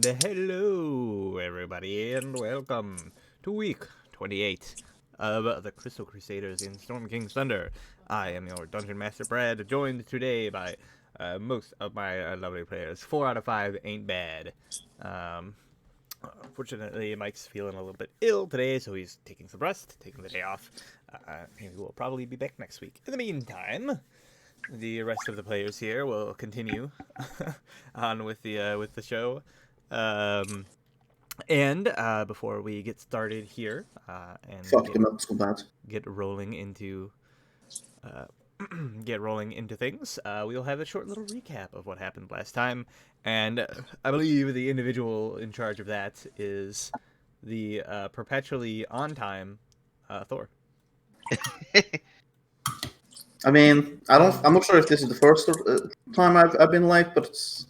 And hello, everybody, and welcome to week 28 of the Crystal Crusaders in Storm King's Thunder. I am your Dungeon Master Brad, joined today by most of my lovely players. 4 out of 5 ain't bad. Fortunately, Mike's feeling a little bit ill today, so he's taking some rest, taking the day off. He will probably be back next week. In the meantime, the rest of the players here will continue on with the show. And before we get started here and get rolling into things, we'll have a short little recap of what happened last time. And I believe the individual in charge of that is the perpetually on time Thor. I mean, I'm not sure if this is the first time I've been late, but it's.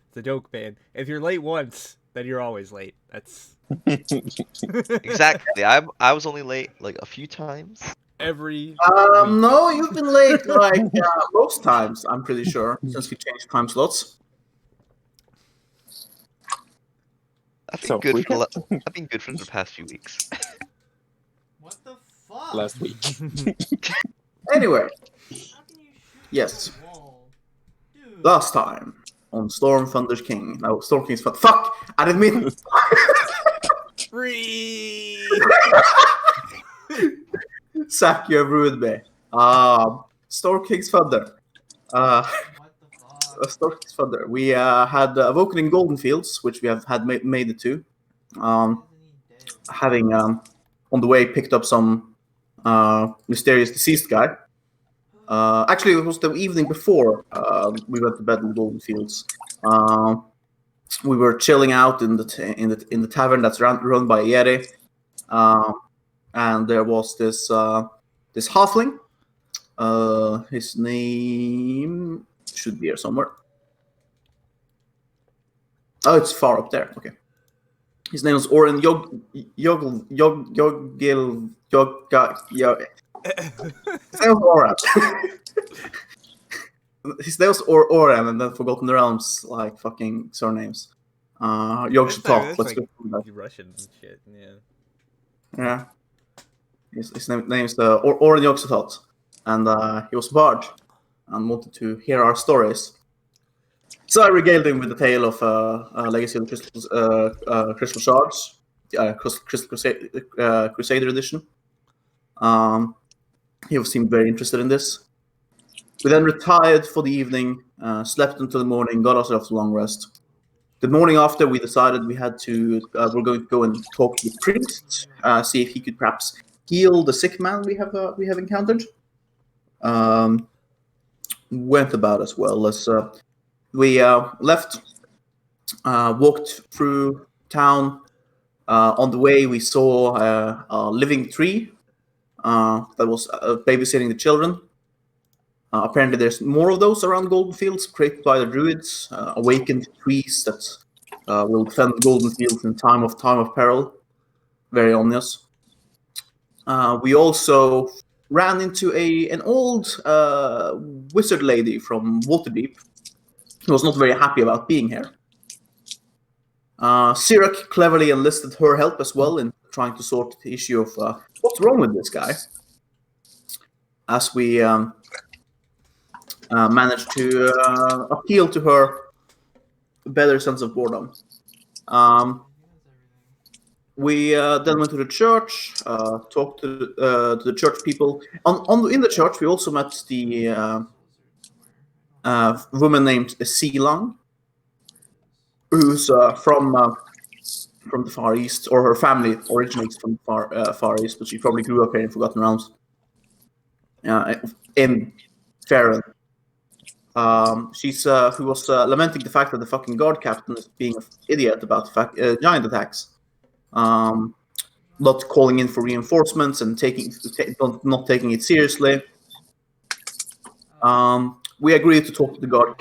It's a joke, man. If you're late once, then you're always late. That's exactly. I was only late like a few times. Every no, you've been late like most times. I'm pretty sure since we changed time slots. I've been good for the past few weeks. What the fuck? Last week. Anyway, yes. Last time on Storm Thunder's King. No, Storm King's Thunder. Fuck! I didn't mean. Free. Zach, you have ruined me. Storm King's Thunder. Storm King's Thunder. We had Awoken in Goldenfields, which we have had made it to. Having on the way picked up some mysterious deceased guy. Actually, it was the evening before we went to bed in Goldenfields. We were chilling out in the tavern that's run by Yeti, and there was this halfling. His name should be here somewhere. Oh, it's far up there. Okay. His name was Oren Yogil. His name was Oren. His name was Oren, and then Forgotten Realms, like fucking surnames. Yogil. Let's go. Russian and shit. Yeah. Yeah. His name is Oren Yogil, and he was a bard and wanted to hear our stories. So I regaled him with the tale of Legacy of the Crystal Shards, Crystal Crusader edition. He seemed very interested in this. We then retired for the evening, slept until the morning, got ourselves a long rest. The morning after, we decided we're going to go and talk to the priest, see if he could perhaps heal the sick man we have encountered. Went about as well as we left, walked through town. On the way, we saw a living tree that was babysitting the children. Apparently, there's more of those around Goldenfields, created by the druids, awakened trees that will defend Goldenfields in time of peril. Very ominous. We also ran into an old wizard lady from Waterdeep, who was not very happy about being here. Sirak cleverly enlisted her help as well in trying to sort the issue of what's wrong with this guy. As we managed to appeal to her better sense of boredom. We then went to the church, talked to the church people. In the church, we also met the woman named Seelang, who's from the Far East, or her family originates from the Far East, but she probably grew up here in Forgotten Realms. In Farron. She's who was lamenting the fact that the fucking guard captain is being an idiot about giant attacks. Not calling in for reinforcements and not taking it seriously. We agreed to talk to the guard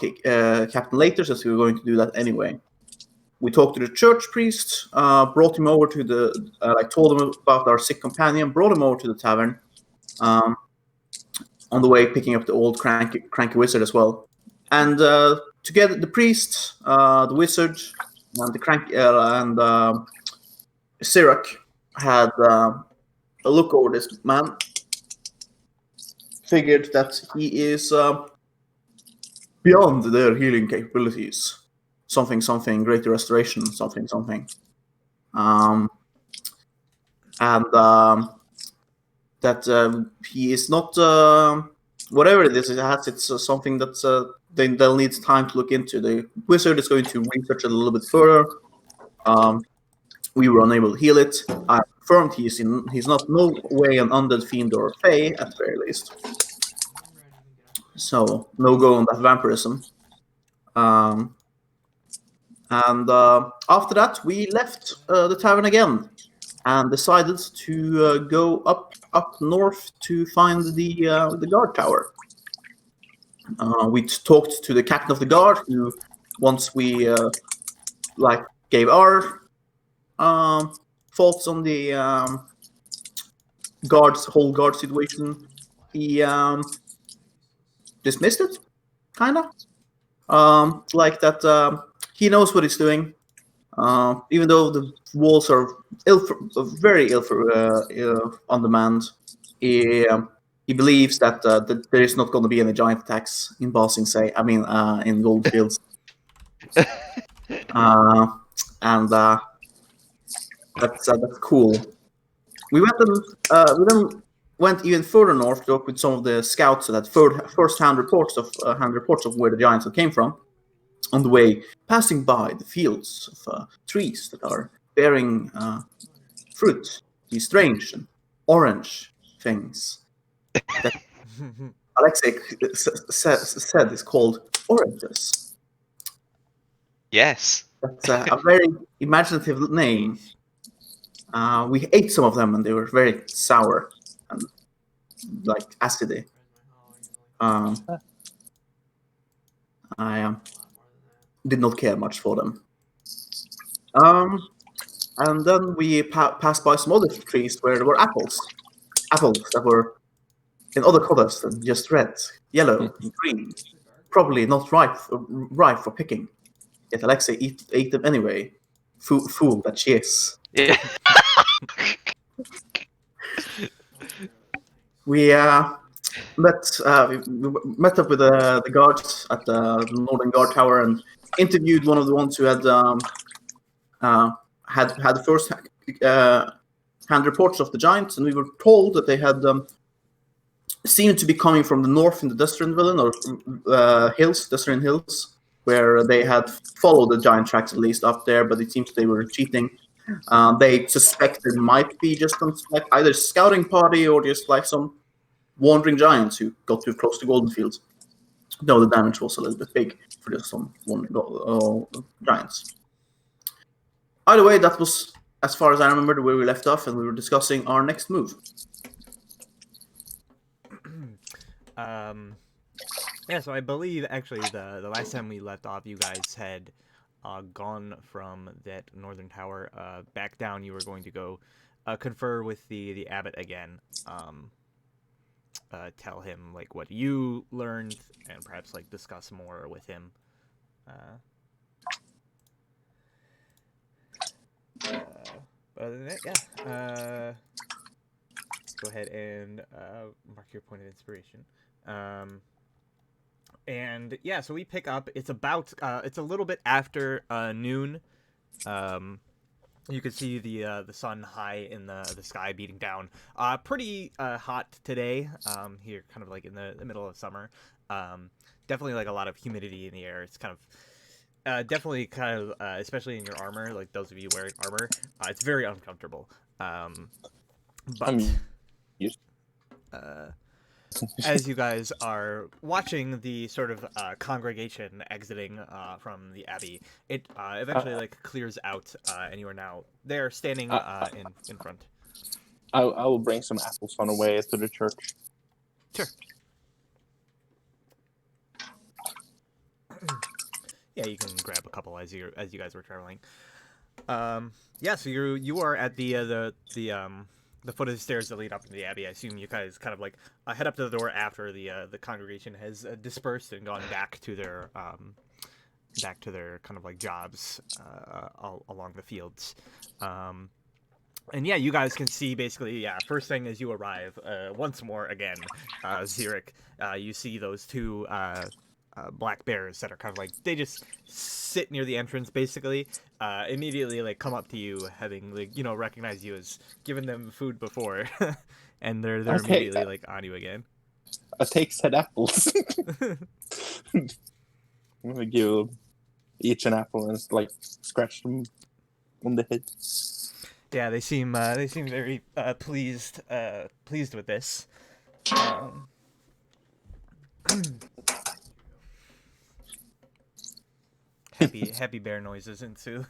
captain later, since we were going to do that anyway. We talked to the church priest, brought him over to the, told him about our sick companion, brought him over to the tavern. On the way, picking up the old cranky wizard as well. And together, the priest, the wizard, and the Sirach had a look over this man. Figured that he is beyond their healing capabilities. Something, greater restoration, something. That he is not whatever it is. It's something that they'll need time to look into. The wizard is going to research it a little bit further. We were unable to heal it. I confirmed he's not no way an undead fiend or fae at the very least. So no go on that vampirism. And after that, we left the tavern again and decided to go up north to find the guard tower. We talked to the captain of the guard, who once we gave our thoughts on the whole guard situation, he dismissed it, kind of. Like that, he knows what he's doing. Even though the walls are very ill on demand, he believes that there is not going to be any giant attacks in Basing, in Goldenfields. And that's cool. We then went even further north to talk with some of the scouts that had first-hand reports of where the giants came from. On the way, passing by the fields of trees that are bearing fruit, these strange and orange things that Alexei said is called oranges. Yes. That's a very imaginative name. We ate some of them and they were very sour and acidy. I did not care much for them. And then we passed by some other trees where there were apples that were in other colors than just red, yellow, and green. Probably not ripe for picking. Yet Alexei ate them anyway. Fool that she is. Yeah. We met up with the guards at the Northern Guard Tower and interviewed one of the ones who had first hand reports of the giants, and we were told that they had seemed to be coming from the north in the Destrin Villain or Destrin Hills, where they had followed the giant tracks at least up there, but it seems they were cheating. They suspect there might be just some either scouting party or just some wandering giants who got too close to Goldenfields. Though the damage was a little bit big for just some wandering giants. Either way, that was, as far as I remember, where we left off, and we were discussing our next move. Yeah, so I believe actually the last time we left off, you guys had gone from that northern tower back down. You were going to go confer with the abbot again, tell him what you learned, and perhaps discuss more with him. But other than that, yeah. Go ahead and mark your point of inspiration. And yeah, so we pick up. It's about it's a little bit after noon. You can see the sun high in the sky beating down. Pretty hot today. Here, kind of in the middle of summer. Definitely a lot of humidity in the air. It's kind of definitely kind of especially in your armor, those of you wearing armor, it's very uncomfortable. But as you guys are watching the sort of congregation exiting from the abbey, it eventually clears out, and you are now there standing in front. I will bring some apples on the way to the church. Sure. Yeah, you can grab a couple as you guys were traveling. Yeah, so you are at the foot of the stairs that lead up to the abbey. I assume you guys kind of head up to the door after the congregation has dispersed and gone back to their back to their kind of like jobs along the fields. And yeah, you guys can see basically, first thing as you arrive, once more again, Xeric, you see those two black bears that are kind of like, they just sit near the entrance basically, immediately like come up to you, having like, recognized you as given them food before, and they're immediately like on you again. I take said apples. I'm gonna give them each an apple and like scratch them on the head. Yeah, they seem very pleased with this. Happy bear noises ensue.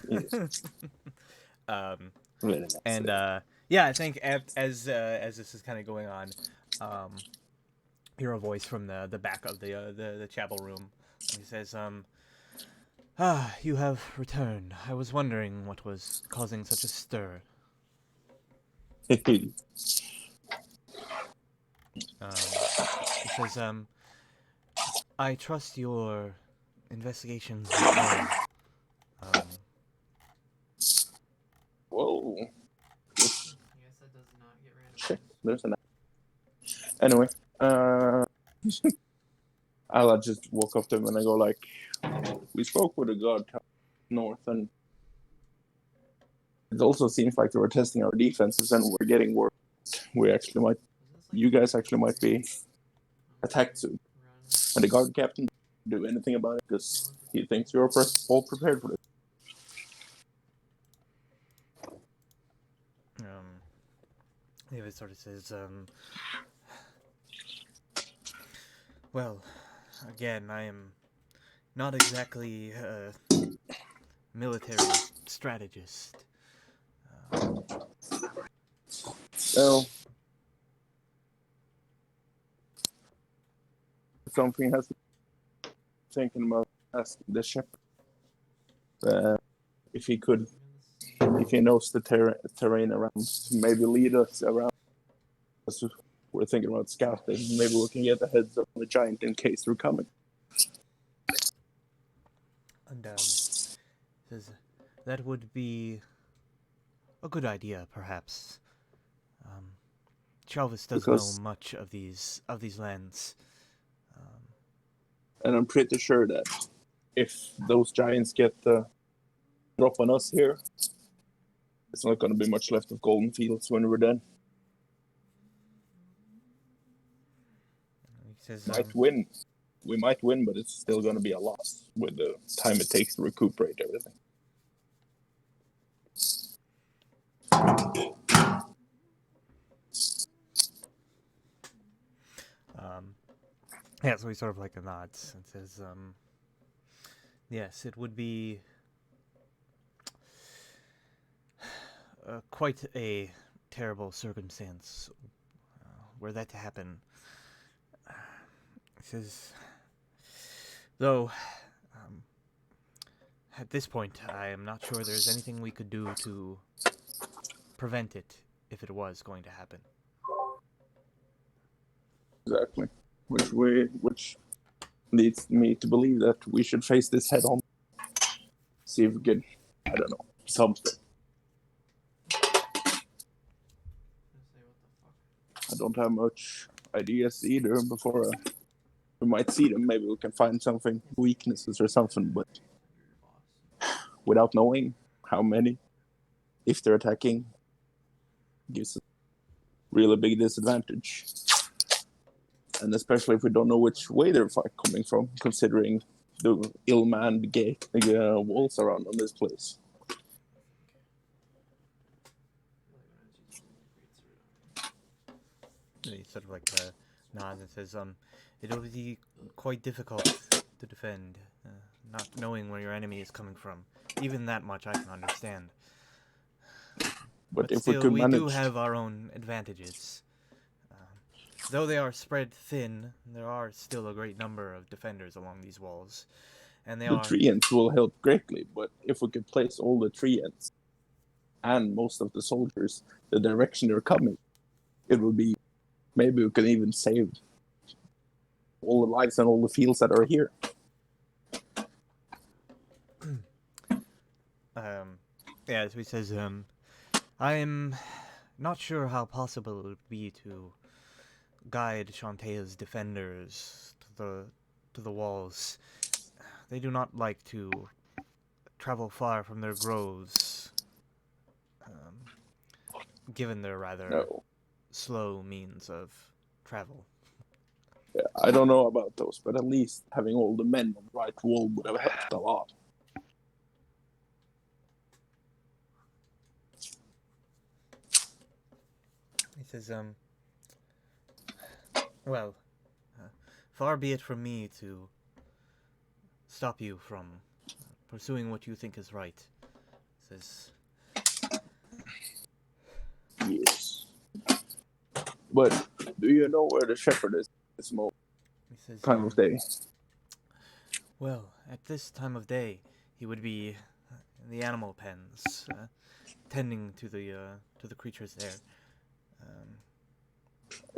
And I think as this is kind of going on, hear a voice from the back of the chapel room. He says, you have returned. I was wondering what was causing such a stir. He says, I trust your investigations were well. Whoa. Yes, that does not get random. Shit, there's an. Anyway, I'll just walk up to him and I go like, we spoke with a guard north, and it also seems like they were testing our defenses and we're getting worse. You guys actually might be attacked soon. And the guard captain didn't do anything about it because he thinks you're all prepared for it. David sort of says, well, again, I am not exactly a military strategist. Well, something has to be thinking about asking the shepherd if he knows the terrain around, maybe lead us around. So we're thinking about scouting. Maybe we can get the heads up on the giant in case they're coming. And says that would be a good idea, perhaps. Chalvis doesn't know much of these lands. And I'm pretty sure that if those giants get drop on us here, it's not going to be much left of Goldenfields when we're done. He says, might win. We might win, but it's still going to be a loss with the time it takes to recuperate everything. Yeah, so he sort of like nods and says, yes, it would be quite a terrible circumstance were that to happen. He says, though, at this point, I am not sure there's anything we could do to prevent it if it was going to happen. Exactly. Which leads me to believe that we should face this head on. See if we can, I don't know, something. I don't have much ideas either before we might see them. Maybe we can find something, weaknesses or something, but without knowing how many, if they're attacking, gives a really big disadvantage. And especially if we don't know which way they're coming from, considering the ill-manned walls around on this place. He sort of like nods and says, it'll be quite difficult to defend, not knowing where your enemy is coming from. Even that much I can understand. But if still, we do have our own advantages. Though they are spread thin, there are still a great number of defenders along these walls. And the tree ends will help greatly, but if we could place all the tree ends and most of the soldiers the direction they're coming, it would be, maybe we could even save all the lives and all the fields that are here. Yeah, so he says, I'm not sure how possible it would be to guide Shantae's defenders to the walls. They do not like to travel far from their groves, given their rather No. slow means of travel. Yeah, I don't know about those, but at least having all the men on the right wall would have helped a lot. He says, well, far be it from me to stop you from pursuing what you think is right. He says, Yes. But do you know where the shepherd is this moment, he says, time of day? well, at this time of day, he would be in the animal pens, tending to the creatures there.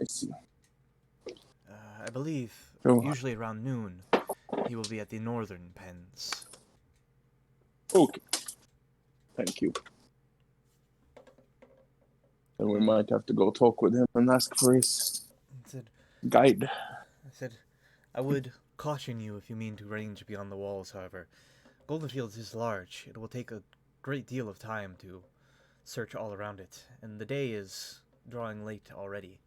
I see. I believe Oh. usually around noon, he will be at the northern pens. Okay. Thank you. And we might have to go talk with him and ask for his He said, guide. I would caution you if you mean to range beyond the walls, however. Goldenfields is large. It will take a great deal of time to search all around it, and the day is drawing late already.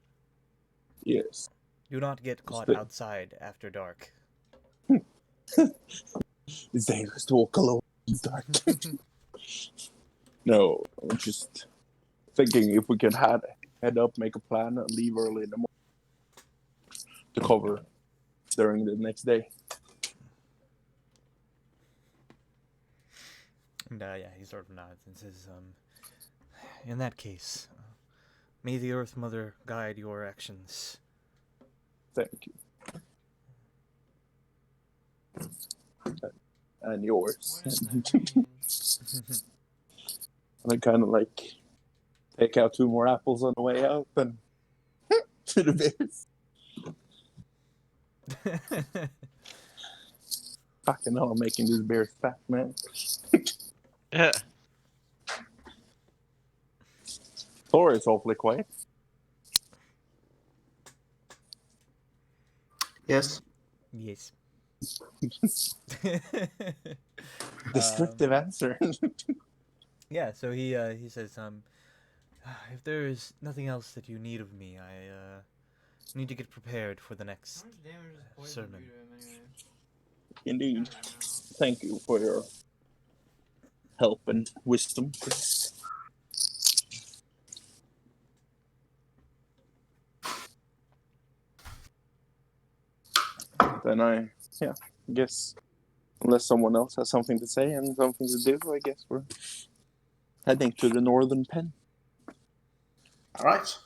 Yes. Do not get caught Stay. outside after dark. It's dangerous to walk alone in the dark. No, I'm just thinking if we could head up, make a plan, and leave early in the morning to cover during the next day. And yeah, he sort of nods and says, in that case, may the Earth Mother guide your actions. Thank you. And yours. What does that mean? And I kind of like take out 2 more apples on the way out and to the bears. Fucking hell, I'm making these bears fat, man. Yeah. Thor is awfully quiet. Yes. Yes. Descriptive answer. Yeah, so he says, if there is nothing else that you need of me, I need to get prepared for the next How much damage does poison sermon. do to him anyway? Indeed. I don't know. Thank you for your help and wisdom. Then I guess unless someone else has something to say and something to do, I guess we're heading to the northern pen. All right.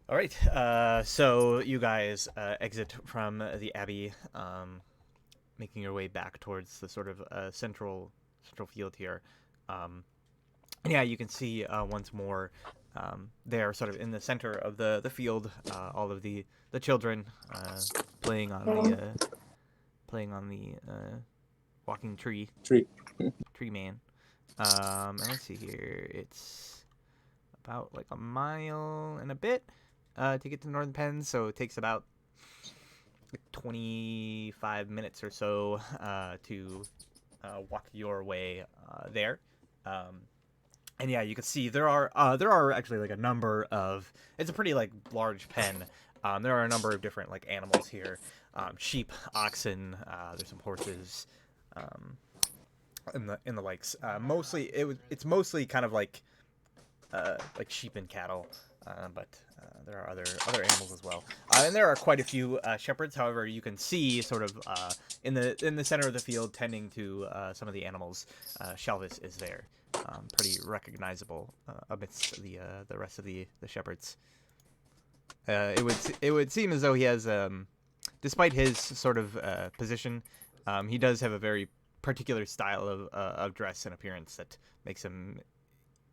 All right, so you guys exit from the abbey, making your way back towards the sort of central field here. And yeah, you can see once more there, sort of in the center of the field, all of the children playing on the walking tree man. And let's see here, it's about like a mile and a bit to get to Northern Penn, so it takes about 25 minutes or so to walk your way there. And yeah, you can see there are actually like a number of, it's a pretty like large pen. There are a number of different like animals here, sheep, oxen. There's some horses, in the likes. Mostly it's mostly kind of like sheep and cattle, but there are other animals as well. And there are quite a few shepherds. However, you can see sort of in the center of the field, tending to some of the animals. Shelvis is there, pretty recognizable amidst the rest of the shepherds. It would seem as though he has, despite his sort of position, he does have a very particular style of dress and appearance that makes him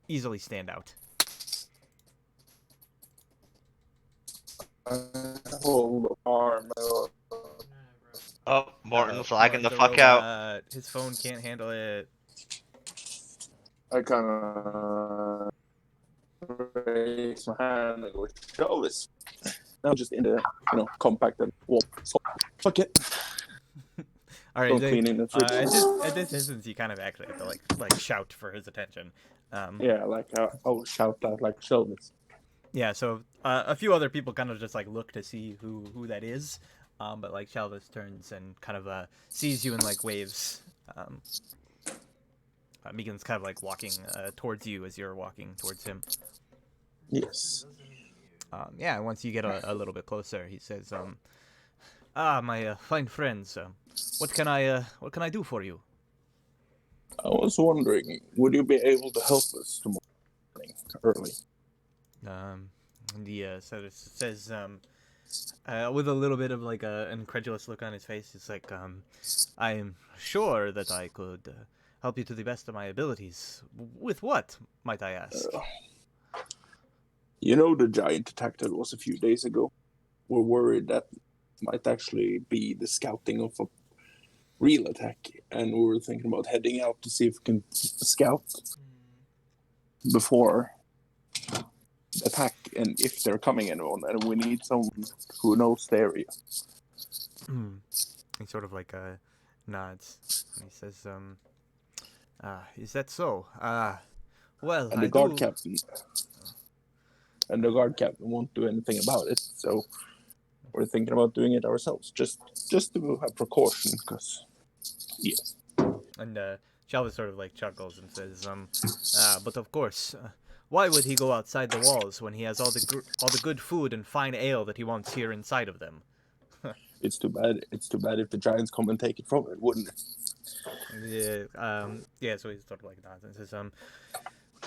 easily stand out. Hold the arm. Nah, bro. Oh, Morton's lagging the Morton's a fuck out. robot. His phone can't handle it. I kind of raise my hand and go, show this. Now just in the, compacted wall. So, fuck it. All right, Don't clean in the fridge. at this instance, you kind of actually have to like shout for his attention. Yeah, shout out, like, show this. Yeah, so a few other people kind of just like look to see who that is, but like Shalvis turns and kind of sees you and like waves. Begins kind of like walking towards you as you're walking towards him. Yes. Yeah, once you get a little bit closer, he says, my fine friends, what can I do for you? I was wondering, would you be able to help us tomorrow morning early? And he says, with a little bit of like an incredulous look on his face, it's like, I am sure that I could help you to the best of my abilities. With what, might I ask? The giant attack that was a few days ago? We're worried that might actually be the scouting of a real attack, and we were thinking about heading out to see if we can scout before the attack, and if they're coming anyone, and we need someone who knows the area. He sort of like nods, and he says, is that so? Well, And the guard captain won't do anything about it, so we're thinking about doing it ourselves, just to have precaution, because yes. And Shalvis sort of like chuckles and says, but of course, why would he go outside the walls when he has all the good food and fine ale that he wants here inside of them? It's too bad if the giants come and take it from it, wouldn't it? Yeah, so he's sort of like nods and says,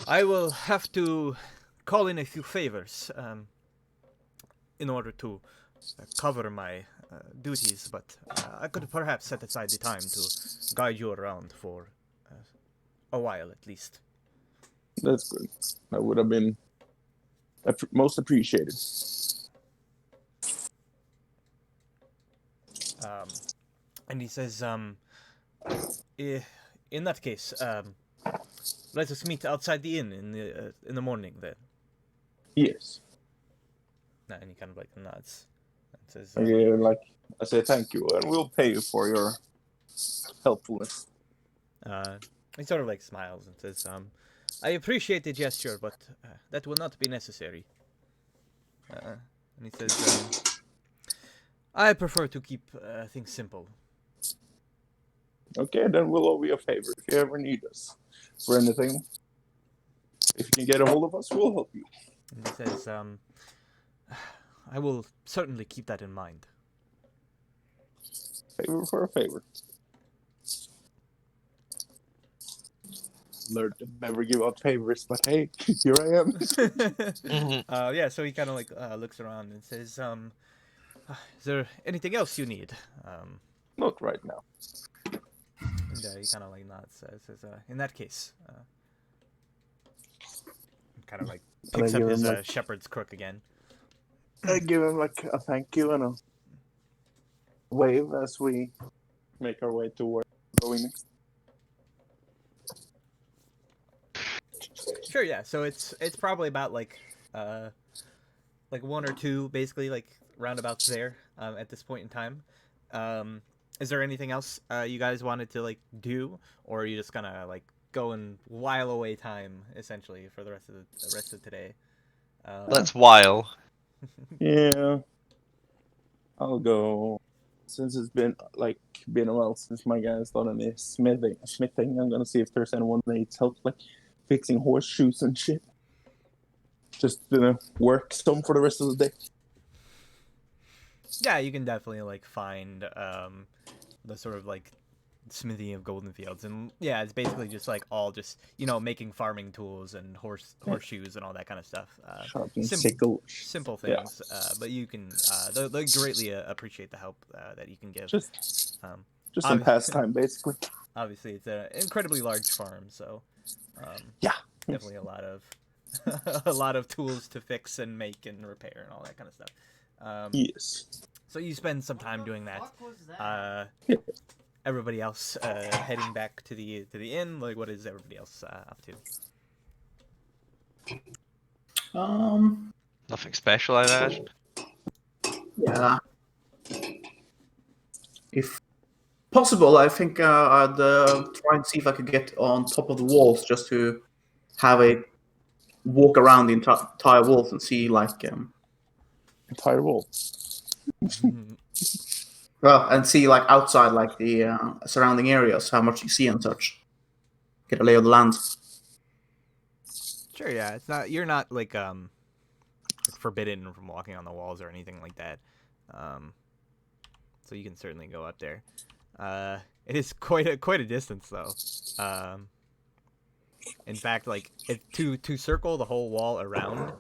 I will have to call in a few favors, in order to cover my duties, but I could perhaps set aside the time to guide you around for a while at least. That's good. That would have been most appreciated. And he says, in that case, let us meet outside the inn in the morning then. Yes. And he kind of like nods and says, I say thank you, and we'll pay you for your helpfulness. he sort of like smiles and says, I appreciate the gesture, but that will not be necessary. And he says, I prefer to keep things simple. Okay, then we'll owe you a favor if you ever need us for anything. If you can get a hold of us, we'll help you. And he says, I will certainly keep that in mind. Favor for a favor. Learned to never give out favors, but hey, here I am. Yeah, so he kind of like looks around and says, is there anything else you need? Not right now. And he kind of like nods, says, in that case, kind of like picks up his shepherd's crook again. I give him like a thank you and a wave as we make our way to where we're going next. Sure, yeah. So it's probably about like one or two, basically like roundabouts there at this point in time. Is there anything else you guys wanted to like do, or are you just gonna like go and while away time essentially for the rest of today? Let's while. Yeah, I'll go. Since it's been a while since my guys done any smithing, I'm gonna see if there's anyone that needs help, like fixing horseshoes and shit. Just work some for the rest of the day. Yeah, you can definitely like find the sort of like smithy of Goldenfields, and yeah, it's basically just like all just making farming tools and horseshoes and all that kind of stuff. Simple things, yeah. But you can they greatly appreciate the help that you can give. Just some pastime, basically. Obviously, it's an incredibly large farm, so yeah, definitely a lot of tools to fix and make and repair and all that kind of stuff. Yes. So you spend some time doing that. Everybody else heading back to the inn. Like, what is everybody else up to? Nothing special, I imagine. Yeah. If possible, I think I'd try and see if I could get on top of the walls just to have a walk around the entire walls and see, like, Entire wall. well, and see, like, outside, like, the surrounding areas, how much you see and such. Get a lay of the land. Sure, yeah. It's not you're not like forbidden from walking on the walls or anything like that. So you can certainly go up there. It is quite a distance though. In fact, like to circle the whole wall around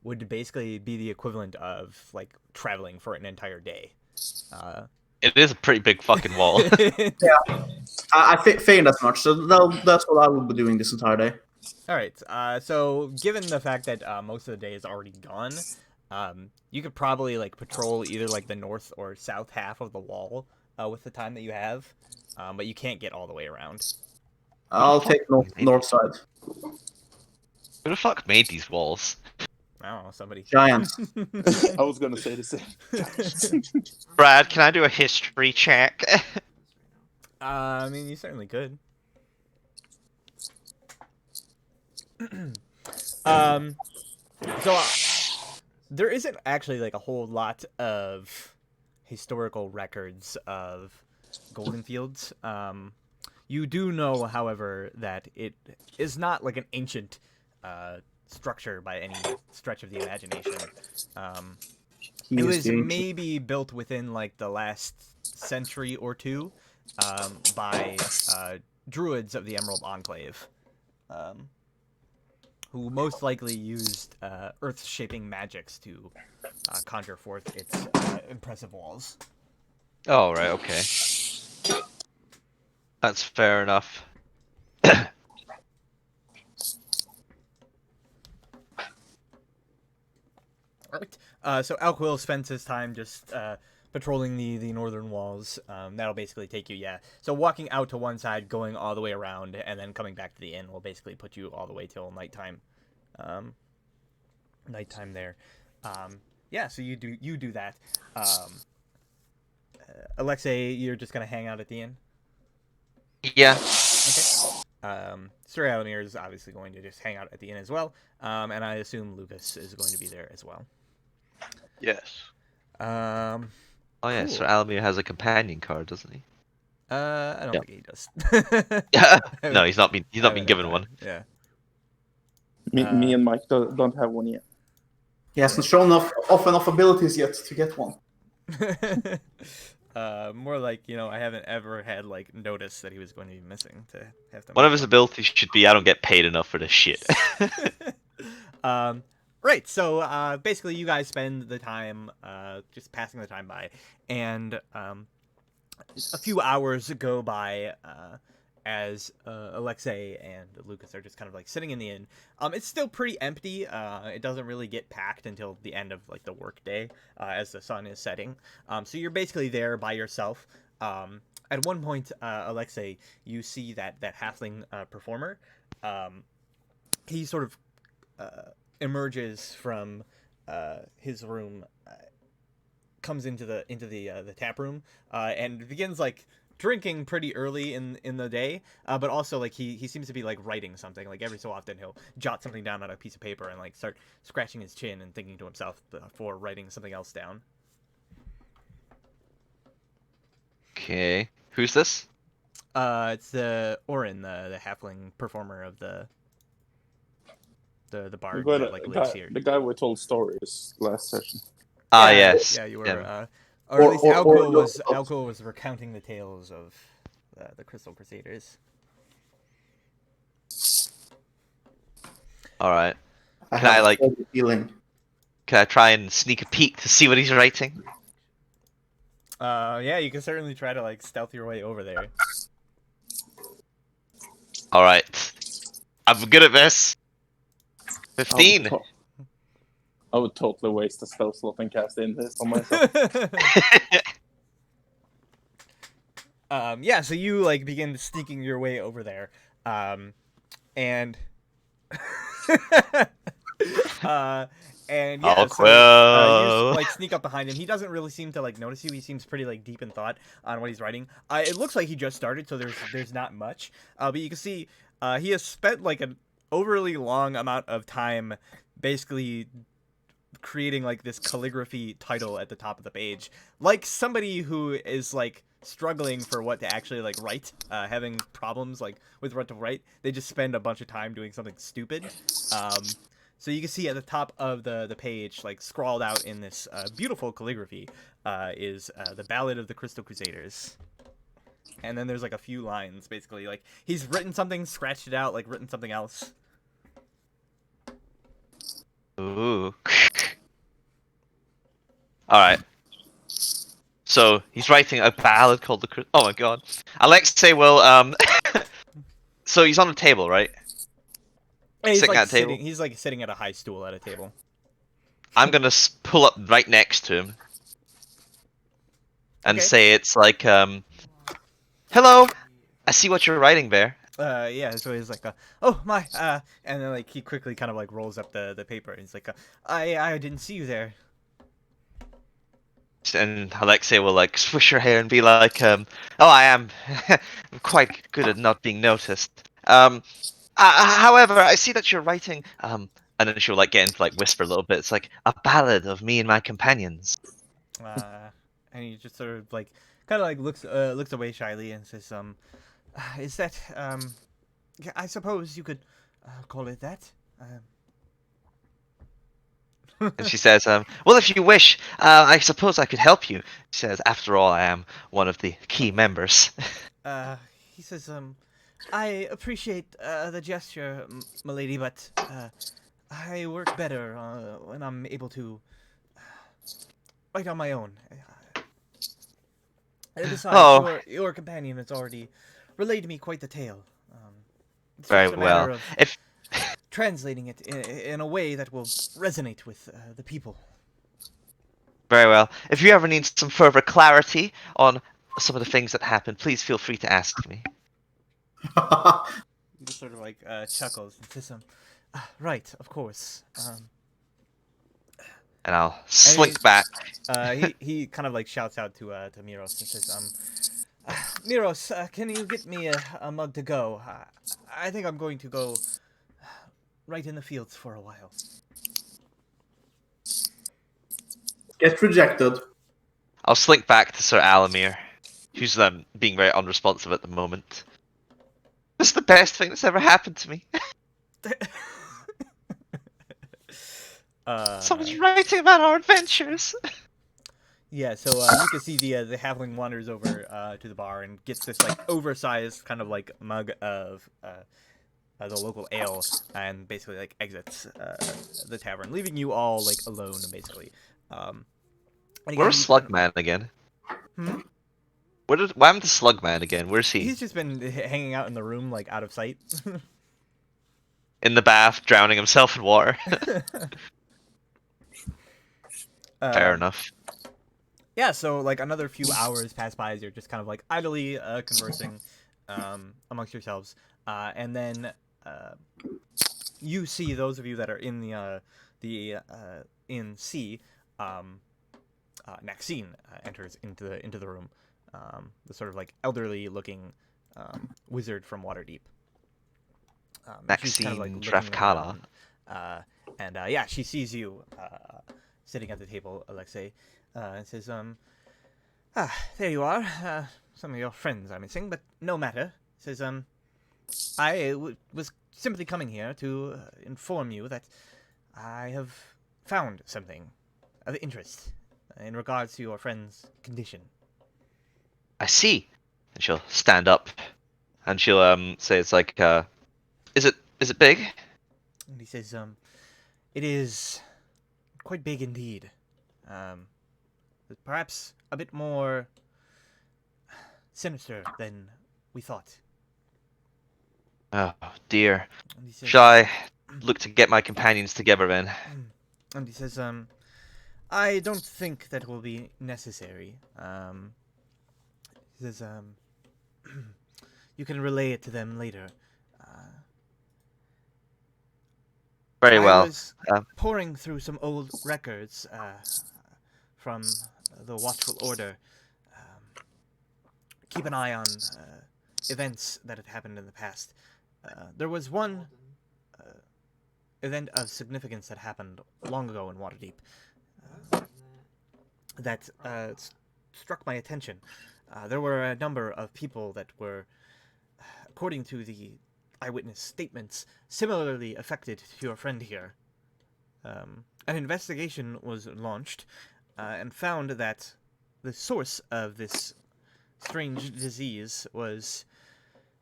would basically be the equivalent of like traveling for an entire day. It is a pretty big fucking wall. Yeah, I feigned as much, so that's what I will be doing this entire day. All right. So given the fact that most of the day is already gone, you could probably like patrol either like the north or south half of the wall with the time that you have, but you can't get all the way around. I'll take north side. Who the fuck made these walls? I don't know, somebody. Giants. I was gonna say the same. Brad, can I do a history check? I mean, you certainly could. So there isn't actually like a whole lot of historical records of Goldenfields. You do know, however, that it is not like an ancient structure by any stretch of the imagination. It was maybe built within like the last century or two by druids of the Emerald Enclave, who most likely used earth-shaping magics to conjure forth its impressive walls. Oh, right, okay. That's fair enough. Alright, so Alquill spends his time just patrolling the northern walls. That'll basically take you, yeah. So walking out to one side, going all the way around, and then coming back to the inn will basically put you all the way till nighttime. Nighttime there. Yeah, so you do that. Alexei, you're just gonna hang out at the inn? Yeah. Okay. Sir Alamir is obviously going to just hang out at the inn as well. And I assume Lucas is going to be there as well. Yes. Oh yeah, Cool. Sir Alamir has a companion card, doesn't he? I don't Yeah. think he does. No, he's not been given one. Yeah. Me and Mike don't have one yet. He hasn't shown off enough abilities yet to get one. More like, I haven't ever had like notice that he was going to be missing to have to. One of his abilities should be I don't get paid enough for this shit. Right. So basically, you guys spend the time just passing the time by, and a few hours go by as Alexei and Lucas are just kind of like sitting in the inn. It's still pretty empty. It doesn't really get packed until the end of like the work day as the sun is setting. So you're basically there by yourself. At one point, Alexei, you see that halfling performer. He sort of emerges from his room, comes into the tap room, and begins like drinking pretty early in the day, but also like he seems to be like writing something. Like every so often he'll jot something down on a piece of paper and like start scratching his chin and thinking to himself before writing something else down. Okay. Who's this? It's the Orin, the halfling performer of the bard that like lives here. The guy we told stories last session. Ah, yes. Yeah, you were. Yeah. Or at least Alquill or- Alquill was recounting the tales of the Crystal Crusaders. All right. I Can I, have like- a feeling. Can I try and sneak a peek to see what he's writing? Yeah, you can certainly try to like stealth your way over there. All right. I'm good at this. 15. I would totally waste a spell slot and cast in this on myself. Yeah, so you like begin sneaking your way over there, and uh, and yeah, Oh, so you just Quill. like sneak up behind him. He doesn't really seem to like notice you. He seems pretty like deep in thought on what he's writing. It looks like he just started, so there's not much. But you can see he has spent like an overly long amount of time, basically creating like this calligraphy title at the top of the page, like somebody who is like struggling for what to actually like write, having problems like with what to write. They just spend a bunch of time doing something stupid. So you can see at the top of the page, like scrawled out in this beautiful calligraphy, is the Ballad of the Crystal Crusaders. And then there's like a few lines, basically like he's written something, scratched it out, like written something else. Ooh. Alright. So, he's writing a ballad called the... Oh my god. Alexei will, So he's on a table, right? He's Sitting like at a table? he's like sitting at a high stool at a table. I'm gonna pull up right next to him. And Okay. say it's like, Hello! I see what you're writing there. Yeah, so he's like, oh my, and then like he quickly kind of like rolls up the paper and he's like, I didn't see you there. And Alexei will like swish her hair and be like, oh, I am quite good at not being noticed. However, I see that you're writing, and then she'll like get into like whisper a little bit. It's like a ballad of me and my companions. And he just sort of like, kind of like looks away shyly and says, is that, yeah, I suppose you could call it that. And she says, well, if you wish, I suppose I could help you. She says, after all, I am one of the key members. He says, I appreciate the gesture, milady, but I work better when I'm able to write on my own. And besides, Oh. your companion has already relayed to me quite the tale. It's Very just a matter well. of If translating it in a way that will resonate with the people. Very well. If you ever need some further clarity on some of the things that happened, please feel free to ask me. He just sort of like chuckles and says, right, of course. And I'll slink back. He kind of like shouts out to Miros and says, Miros, can you get me a mug to go? I think I'm going to go right in the fields for a while. Get rejected. I'll slink back to Sir Alamir, who's being very unresponsive at the moment. This is the best thing that's ever happened to me. Someone's writing about our adventures. Yeah, so you can see the halfling wanders over to the bar and gets this like oversized kind of like mug of the local ale and basically like exits the tavern, leaving you all like alone basically. Where's Slugman again? Hmm? Why am the Slugman again? Where's he? He's just been hanging out in the room like out of sight. In the bath, drowning himself in water. Fair enough. Yeah, so like another few hours pass by as you're just kind of like idly conversing amongst yourselves, and then you see those of you that are in the in C. Maxine enters into the room, the sort of like elderly looking wizard from Waterdeep. Maxine kind of, like, looking Drafkala. around, and yeah, she sees you sitting at the table, Alexei, and says, there you are. Some of your friends are missing, but no matter. Says, I was simply coming here to inform you that I have found something of interest in regards to your friend's condition. I see. And she'll stand up, and she'll say, "It's like, is it big?" And he says, it is quite big indeed. Perhaps a bit more sinister than we thought. Oh dear. And he says, Shall I look to get my companions together then? And he says, I don't think that will be necessary. He says, you can relay it to them later. Very I well. was pouring through some old records from the Watchful Order. Keep an eye on events that had happened in the past. There was one event of significance that happened long ago in Waterdeep that struck my attention. There were a number of people that were, according to the eyewitness statements, similarly affected to your friend here. An investigation was launched and found that the source of this strange disease was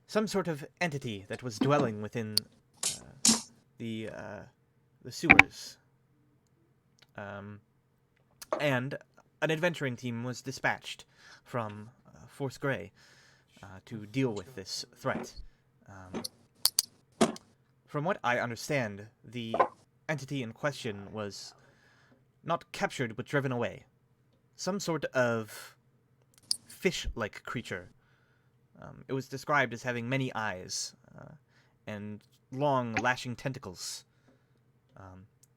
some sort of entity that was dwelling within the sewers. And an adventuring team was dispatched from Force Grey to deal with this threat. From what I understand, the entity in question was not captured but driven away. Some sort of fish-like creature. It was described as having many eyes and long, lashing tentacles.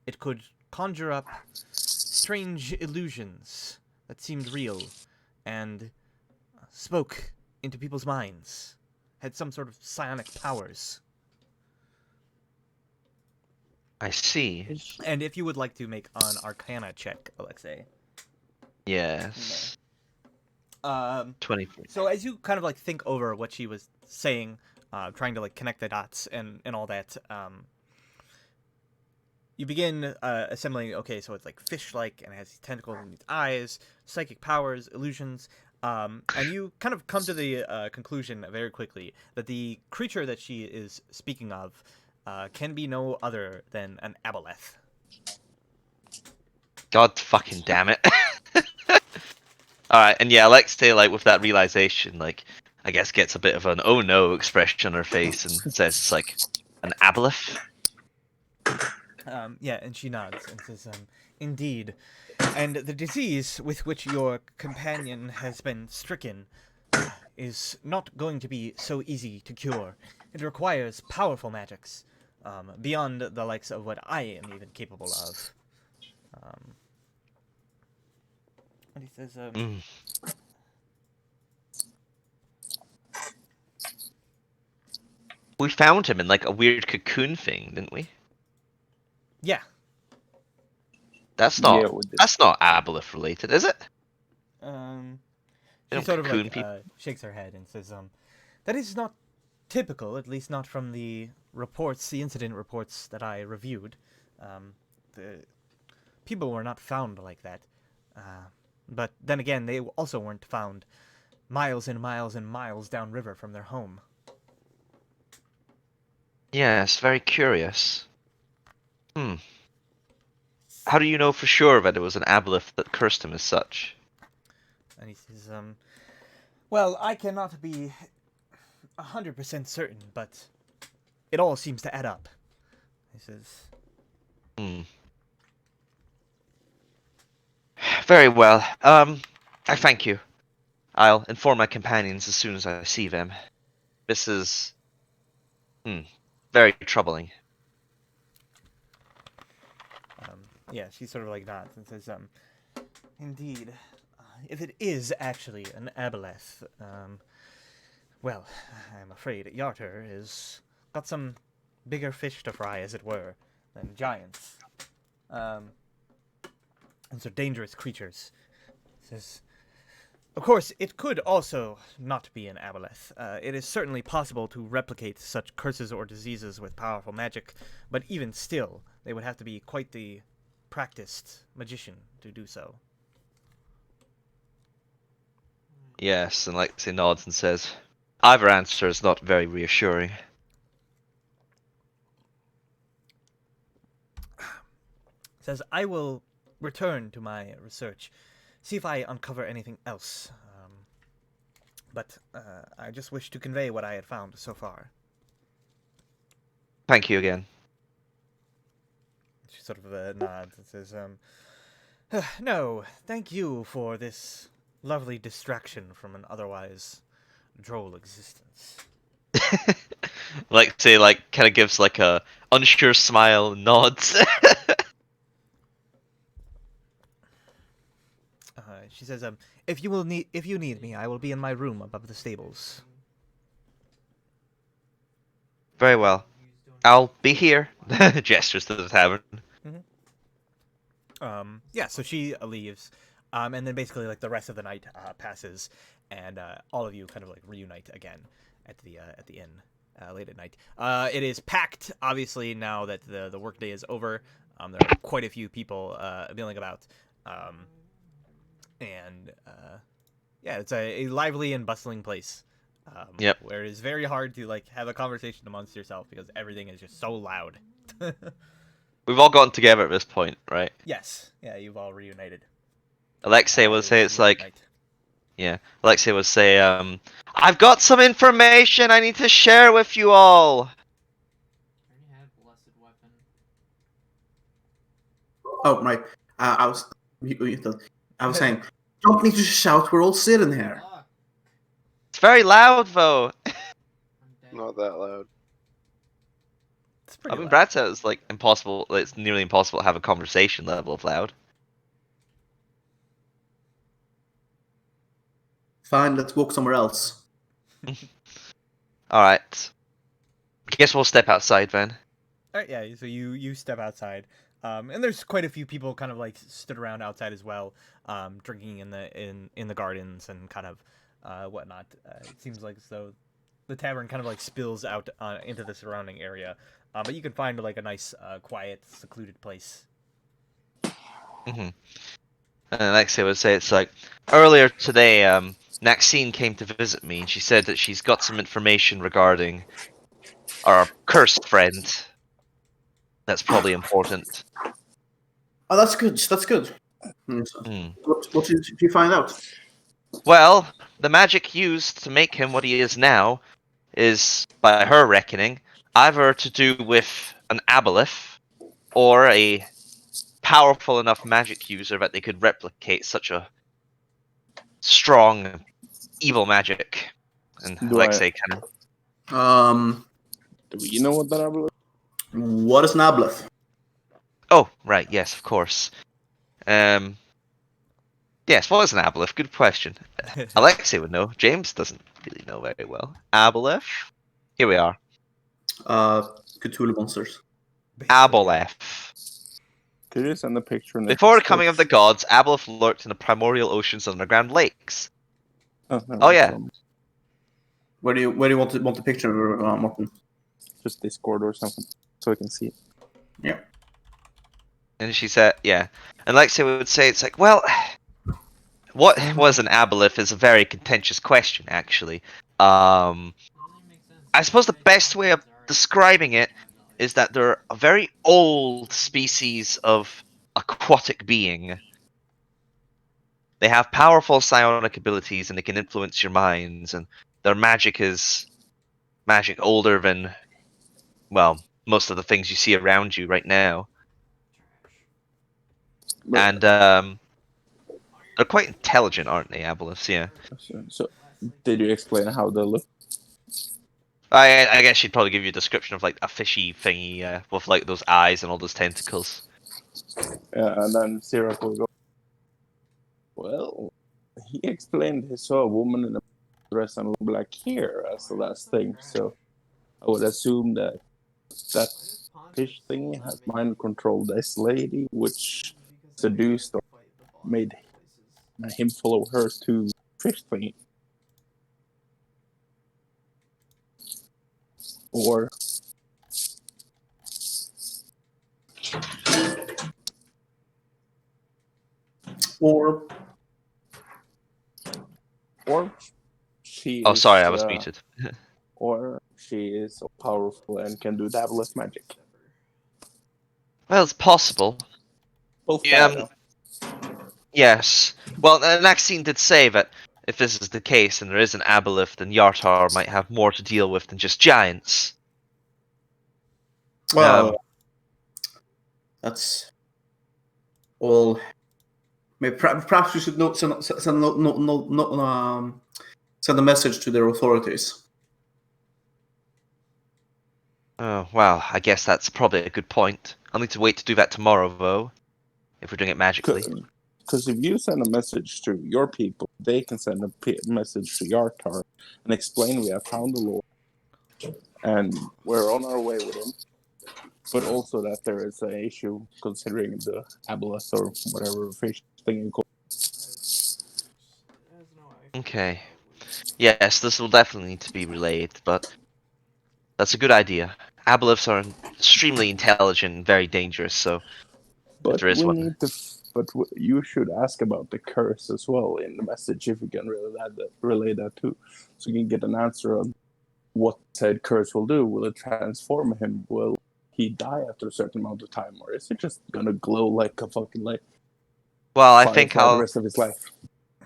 It could conjure up strange illusions that seemed real and spoke into people's minds. Had some sort of psionic powers. I see. And if you would like to make an Arcana check, Alexei. Yes. 24. So as you kind of like think over what she was saying, trying to like connect the dots and all that, you begin assembling. Okay, so it's like fish-like and it has these tentacles and these eyes, psychic powers, illusions, and you kind of come to the conclusion very quickly that the creature that she is speaking of can be no other than an aboleth. God fucking damn it. Alright, and yeah, Alexei, like, with that realization, like, I guess gets a bit of an oh no expression on her face and says it's like an aboleth. Yeah, and she nods and says, indeed. And the disease with which your companion has been stricken is not going to be so easy to cure. It requires powerful magics, beyond the likes of what I am even capable of. And he says, We found him in like a weird cocoon thing, didn't we? yeah. That's not Yeah, we did. that's not aboleth related, is it? She don't sort of cocoon like people. shakes her head and says, that is not typical, at least not from the reports, the incident reports that I reviewed. The people were not found like that. But then again, they also weren't found miles and miles and miles downriver from their home. Yes, very curious. How do you know for sure that it was an aboleth that cursed him as such? And he says, well, I cannot be 100% certain, but it all seems to add up. He says, Very well. I thank you. I'll inform my companions as soon as I see them. This is very troubling. yeah, she sort of like nods and says, indeed, if it is actually an aboleth, well, I'm afraid Yarter has got some bigger fish to fry, as it were, than giants. And so dangerous creatures. Says, of course, it could also not be an aboleth. It is certainly possible to replicate such curses or diseases with powerful magic, but even still, they would have to be quite the practiced magician to do so. Yes, and Lexi nods and says, either answer is not very reassuring. Says, I will return to my research, see if I uncover anything else. But I just wish to convey what I had found so far. Thank you again. She sort of nods and says, "No, thank you for this lovely distraction from an otherwise droll existence." Like say like kind of gives like a unsure smile, nods. She says, if you need me, I will be in my room above the stables." Very well. I'll be here. Gestures to the tavern. Yeah, so she leaves, and then basically like the rest of the night passes, and all of you kind of like reunite again at the inn late at night. It is packed, obviously, now that the workday is over. There are quite a few people milling about, and yeah, it's a lively and bustling place. Yep. Where it is very hard to like have a conversation amongst yourself because everything is just so loud. We've all gotten together at this point, right? Yes, yeah, you've all reunited. Alexei will say It it's is late at like, night. yeah. Alexei will say, I've got some information I need to share with you all. Oh, right. I was saying, don't need to shout. We're all sitting here. It's very loud though. Not that loud. It's I pretty mean, loud. Brad said it's like impossible. It's nearly impossible to have a conversation level of loud. Fine, let's walk somewhere else. All right. I guess we'll step outside then. All right, yeah. So you step outside, and there's quite a few people kind of like stood around outside as well, drinking in the gardens and kind of whatnot. It seems like as though the tavern kind of like spills out into the surrounding area, but you can find like a nice, quiet, secluded place. And Alexia would say it's like earlier today. Maxine came to visit me, and she said that she's got some information regarding our cursed friend. That's probably important. Oh, that's good. That's good. What did you find out? Well, the magic used to make him what he is now is, by her reckoning, either to do with an aboleth or a powerful enough magic user that they could replicate such a strong evil magic. And Alexei kind of. Do we know what that is? What is an aboleth? Oh, right. Yes, of course. Yes, what is an aboleth? Good question. Alexei would know. James doesn't really know very well. Aboleth? Here we are. Cthulhu monsters. Aboleth. Could you send a picture? Before the coming of the gods, aboleth lurked in the primordial oceans and underground lakes. Oh yeah. Where do you want the picture, Martin? Just Discord or something, so I can see it. Yeah. And she said, yeah. And Alexei would say, it's like, well, what was an aboleth is a very contentious question, actually. I suppose the best way of describing it is that they're a very old species of aquatic being. They have powerful psionic abilities and they can influence your minds, and their magic is magic older than, well, most of the things you see around you right now. And they're quite intelligent, aren't they, aboleths? Yeah. So, did you explain how they look? I guess she'd probably give you a description of like a fishy thingy with like those eyes and all those tentacles. And then Sirach will go, well, he explained he saw a woman in a dress and black hair as the last thing, so I would assume that fish thingy has mind controlled this lady, which seduced or made him follow her to fish thingy. Or she Oh, is, sorry, I was muted. or she is so powerful and can do devilish magic. Well, it's possible. Both Yes. Well, Maxine did say that if this is the case and there is an aboleth, then Yartar might have more to deal with than just giants. Well, That's all. Maybe perhaps we should send a message to their authorities. Oh, well, I guess that's probably a good point. I'll need to wait to do that tomorrow, though, if we're doing it magically. Because if you send a message to your people, they can send a message to Yartar and explain we have found the Lord and we're on our way with him. But also that there is an issue considering the aboleth or whatever fish thing you call it. Okay. Yes, this will definitely need to be relayed, but that's a good idea. Aboleths are extremely intelligent and very dangerous, so if But there is we one. need to. You should ask about the curse as well in the message if we can relay that too, so you can get an answer on what said curse will do. Will it transform him? Will he die after a certain amount of time, or is it just gonna glow like a fucking light? Well, I think the I'll. rest of his life.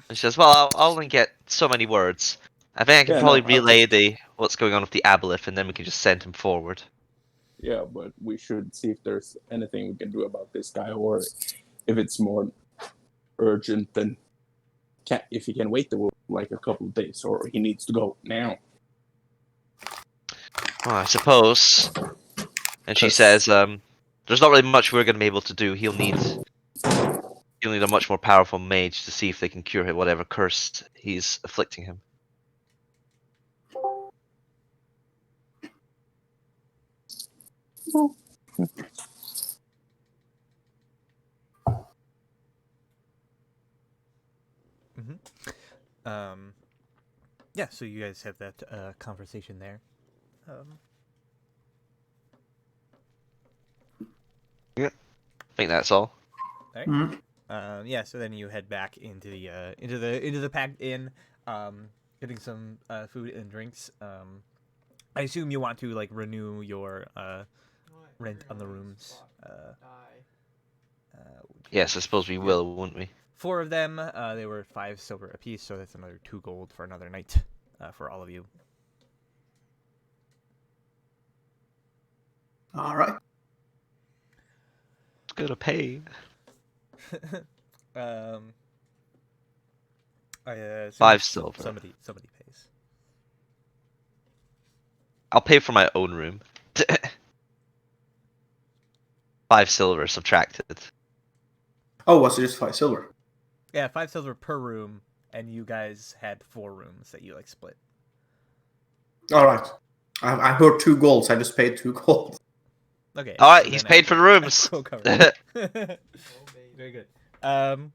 It says, well, I'll only get so many words. I think I can Yeah, probably no, relay what's going on with the aboleth, and then we can just send him forward. Yeah, but we should see if there's anything we can do about this guy, or if it's more urgent than if he can wait like a couple of days, or he needs to go now. Well, I suppose. And she says, there's not really much we're going to be able to do. He'll need a much more powerful mage to see if they can cure him, whatever curse he's afflicting him. Yeah, so you guys have that conversation there. Yeah, I think that's all. Right. Yeah, so then you head back into the packed inn, getting some food and drinks. I assume you want to like renew your rent on the rooms. Yes, I suppose we will, won't we? 4 of them, they were 5 silver apiece, so that's another 2 gold for another night for all of you. All right. It's gonna pay. I assume 5 silver. Somebody pays. I'll pay for my own room. 5 silver subtracted. Oh, was it just 5 silver? Yeah, 5 silver per room, and you guys had 4 rooms that you like split. All right. I heard 2 golds. I just paid 2 gold. Okay. All right, so he's then paid for the rooms. Cool cover. Very good. All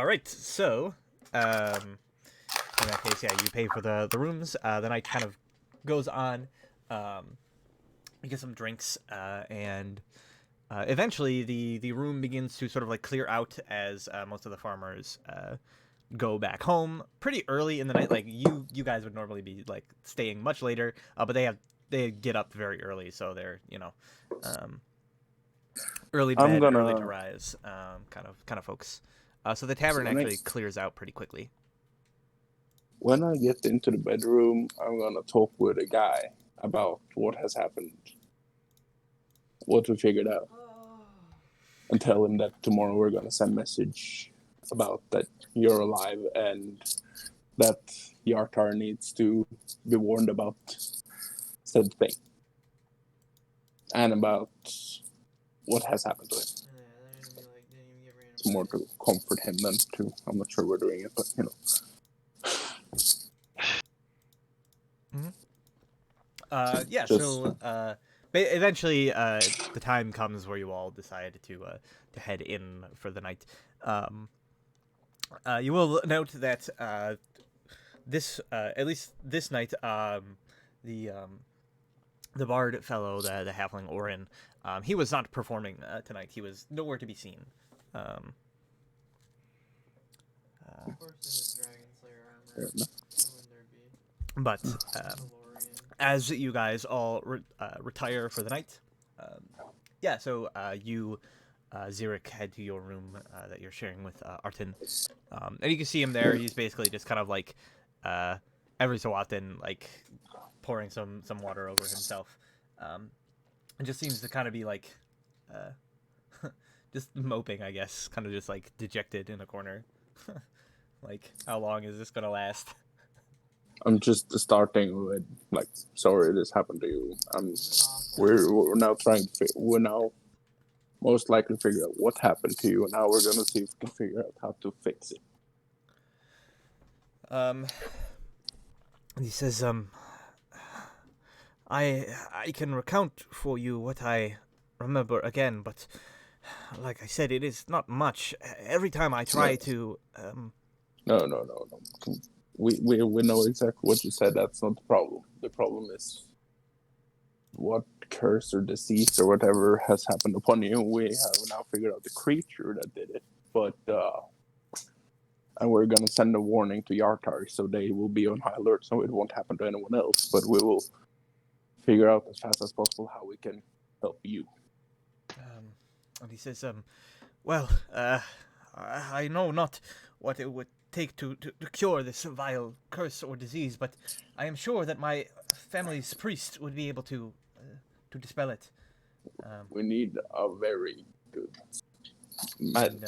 right. So, in that case, yeah, you pay for the rooms. The night kind of goes on. You get some drinks, and eventually the room begins to sort of like clear out as most of the farmers go back home pretty early in the night. Like you guys would normally be like staying much later, but they get up very early, so they're early to bed, early to rise, kind of folks. So the tavern actually clears out pretty quickly. When I get into the bedroom, I'm gonna talk with a guy about what has happened, what we figured out, and tell him that tomorrow we're gonna send a message about that you're alive and that Yartar needs to be warned about said thing and about what has happened to him. It's more to comfort him than to. I'm not sure we're doing it, but you know. Yeah. So eventually, the time comes where you all decide to head in for the night. You will note that this at least this night, the bard fellow, the halfling Orin, he was not performing tonight. He was nowhere to be seen. But as you guys all retire for the night, yeah, so you, Xeric, head to your room that you're sharing with Artin. And you can see him there. He's basically just kind of like, every so often, like, pouring some water over himself. It just seems to kind of be like, just moping, I guess, kind of just like dejected in a corner. Like, how long is this gonna last? I'm just starting with like, sorry this happened to you. We're now trying to we're now most likely figure out what happened to you, and now we're gonna see if we can figure out how to fix it. He says, I can recount for you what I remember again, but like I said, it is not much. Every time I try to, No. We know exactly what you said. That's not the problem. The problem is what curse or disease or whatever has happened upon you. We have now figured out the creature that did it, but and we're gonna send a warning to Yartar so they will be on high alert, so it won't happen to anyone else. But we will figure out as fast as possible how we can help you. and he says, well, I know not what it would take to cure this vile curse or disease, but I am sure that my family's priest would be able to dispel it. We need a very good And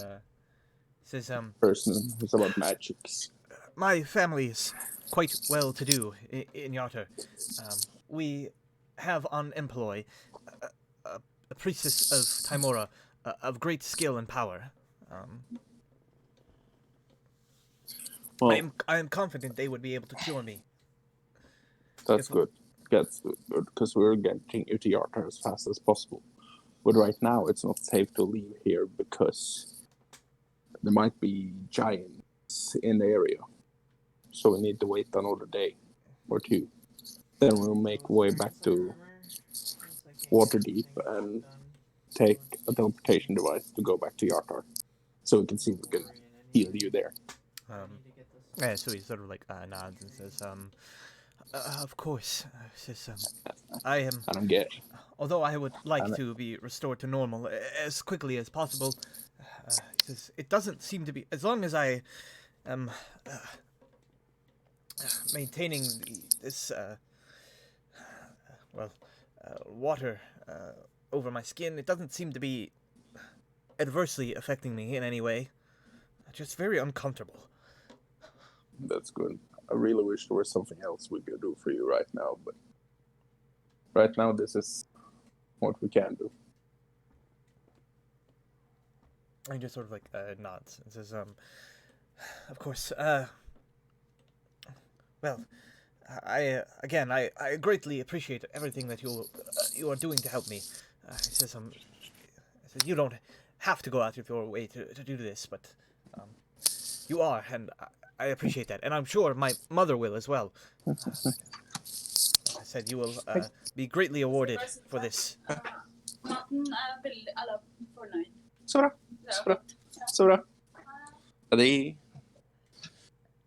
says, person who's about magics. my family is quite well to do in Yartar. We have on employ a priestess of Timora of great skill and power. Well, I am confident they would be able to cure me. that's good. That's good, because we're getting you to Yartar as fast as possible. But right now, it's not safe to leave here because there might be giants in the area. So we need to wait another day or two. Then we'll make way back to Waterdeep and take a teleportation device to go back to Yartar. So we can see if we can heal you there. Yeah, so he sort of like nods and says, of course. Says, I am. I don't get it. Although I would like to be restored to normal as quickly as possible, he says it doesn't seem to be. As long as I am maintaining this water over my skin, it doesn't seem to be adversely affecting me in any way. Just very uncomfortable. That's good. I really wish there was something else we could do for you right now, but right now this is what we can do. And he just sort of like nods and says, of course, well, I greatly appreciate everything that you are doing to help me. He says, you don't have to go out of your way to do this, but you are, and I appreciate that, and I'm sure my mother will as well. I said you will be greatly awarded for this. Så bra. Adi.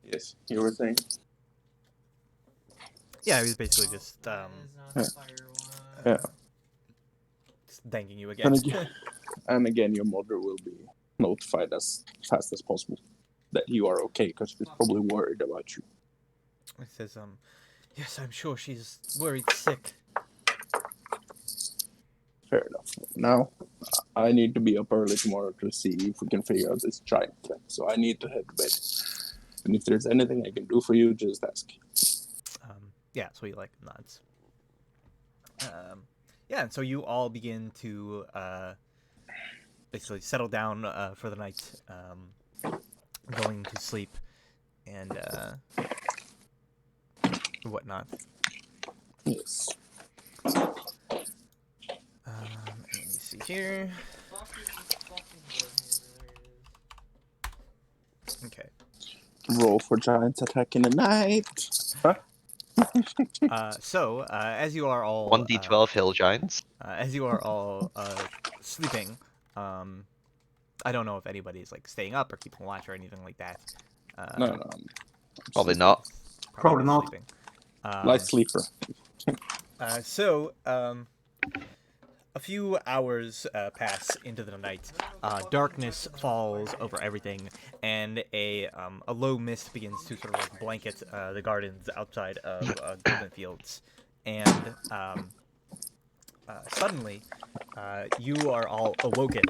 Yes, you were saying? Yeah, he was basically just Yeah. just thanking you again. And again, your mother will be notified as fast as possible that you are okay, because she's probably worried about you. He says, yes, I'm sure she's worried sick. Fair enough. Now, I need to be up early tomorrow to see if we can figure out this giant thing. So I need to head to bed. And if there's anything I can do for you, just ask. Yeah, so he like nods. Yeah, and so you all begin to basically settle down for the night, going to sleep and whatnot. Yes. Let me see here. Okay. Roll for giants attack in the night. Huh? So as you are all 1d12 hill giants. as you are all sleeping, I don't know if anybody's like staying up or keeping watch or anything like that. No. Probably not. Probably not. Sleeping. Light sleeper. So a few hours pass into the night. Darkness falls over everything, and a low mist begins to sort of like blanket the gardens outside of Goldenfields. And suddenly, you are all awoken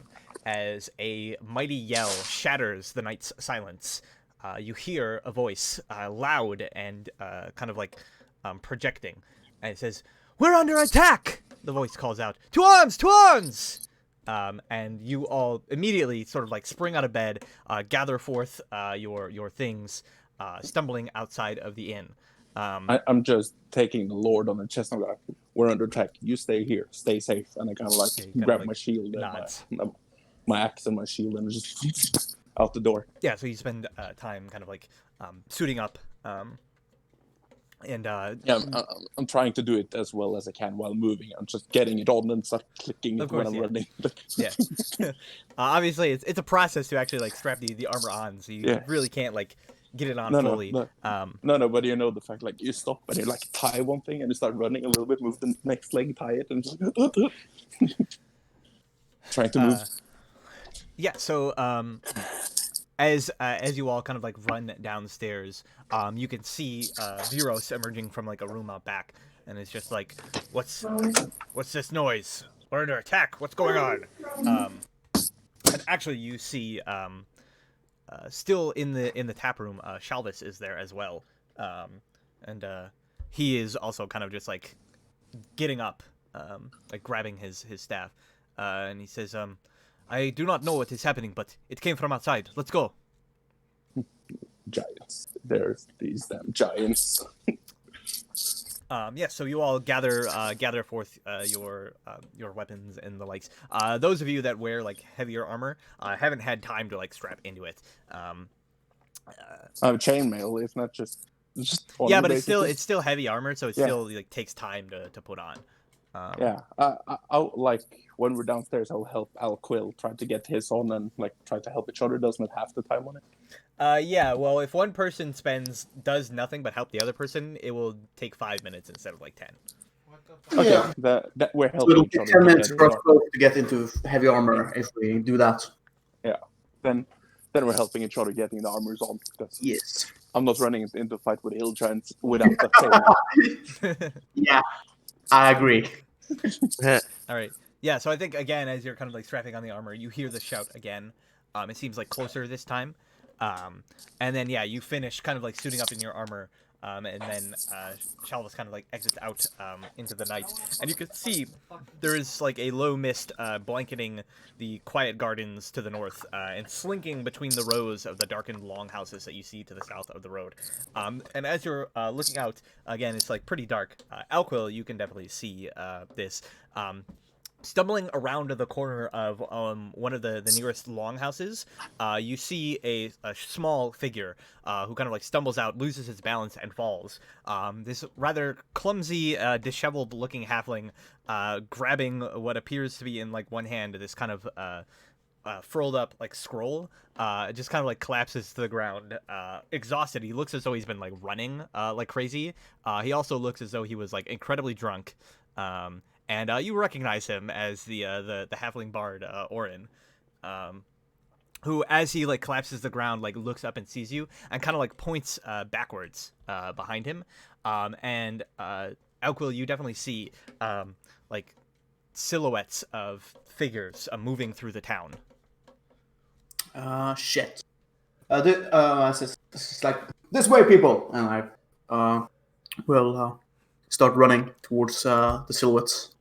as a mighty yell shatters the night's silence. You hear a voice, loud and kind of like projecting, and it says, "We're under attack!" The voice calls out, "To arms! To arms!" And you all immediately sort of like spring out of bed, gather forth your things, stumbling outside of the inn. I'm just taking the Lord on the chest. I'm like, we're under attack. You stay here. Stay safe. And I kind of like grab my shield and my axe and my shield and just out the door. Yeah, so you spend time kind of like suiting up. I'm trying to do it as well as I can while moving. I'm just getting it on and start clicking it when I'm running. Yeah. Obviously, it's a process to actually like strap the armor on, so you really can't like get it on fully. No, but you know the fact, like you stop and you like tie one thing and you start running a little bit, move the next leg, tie it, and just trying to move. Yeah. So as you all kind of like run downstairs, you can see Viros emerging from like a room out back, and it's just like, what's this noise? We're under attack. What's going on? And actually, you see still in the tap room, Shalvis is there as well, and he is also kind of just like getting up, like grabbing his staff, and he says, "I do not know what is happening, but it came from outside. Let's go." Giants. There's these damn giants. Yeah, so you all gather forth your weapons and the likes. Those of you that wear like heavier armor haven't had time to like strap into it. Chainmail. It's not just yeah, but it's still heavy armor, so it still like takes time to put on. I'll like when we're downstairs, I'll help Al Quill try to get his on and like try to help each other. Doesn't it have the time on it? Yeah, well, if one person does nothing but help the other person, it will take 5 minutes instead of like 10. Okay, Yeah. that we're helping. So it'll each take other 10 minutes for us together. both to get into heavy armor if we do that. Yeah, then we're helping each other getting the armors on. Yes. I'm not running into a fight with hill giants without that. Yeah, I agree. All right. Yeah, so I think, again, as you're kind of like strapping on the armor, you hear the shout again. It seems like closer this time. And then, yeah, you finish kind of like suiting up in your armor. And then Shalvis kind of like exits out into the night. And you can see there is like a low mist blanketing the quiet gardens to the north and slinking between the rows of the darkened longhouses that you see to the south of the road. And as you're looking out, again, it's like pretty dark. Alquil, you can definitely see this. Stumbling around the corner of one of the nearest longhouses, you see a small figure who kind of like stumbles out, loses his balance, and falls. This rather clumsy, disheveled-looking halfling grabbing what appears to be in like one hand this kind of furled up like scroll, just kind of like collapses to the ground, exhausted. He looks as though he's been like running like crazy. He also looks as though he was like incredibly drunk. And you recognize him as the halfling bard, Orin, who, as he like collapses to the ground, like looks up and sees you and kind of like points backwards behind him. And Alquil, you definitely see like silhouettes of figures moving through the town. Shit. It's like, this way, people! And I will start running towards the silhouettes.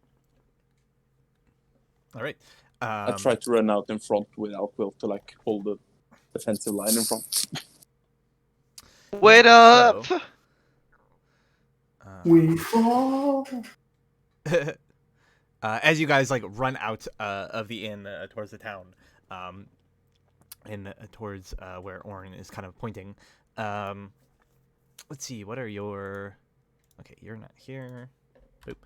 All right. I try to run out in front with Alquil to like hold the defensive line in front. Wait up! So, We fall. as you guys like run out of the inn towards the town, and towards where Orin is kind of pointing. Let's see, what are your? Okay, you're not here. Boop.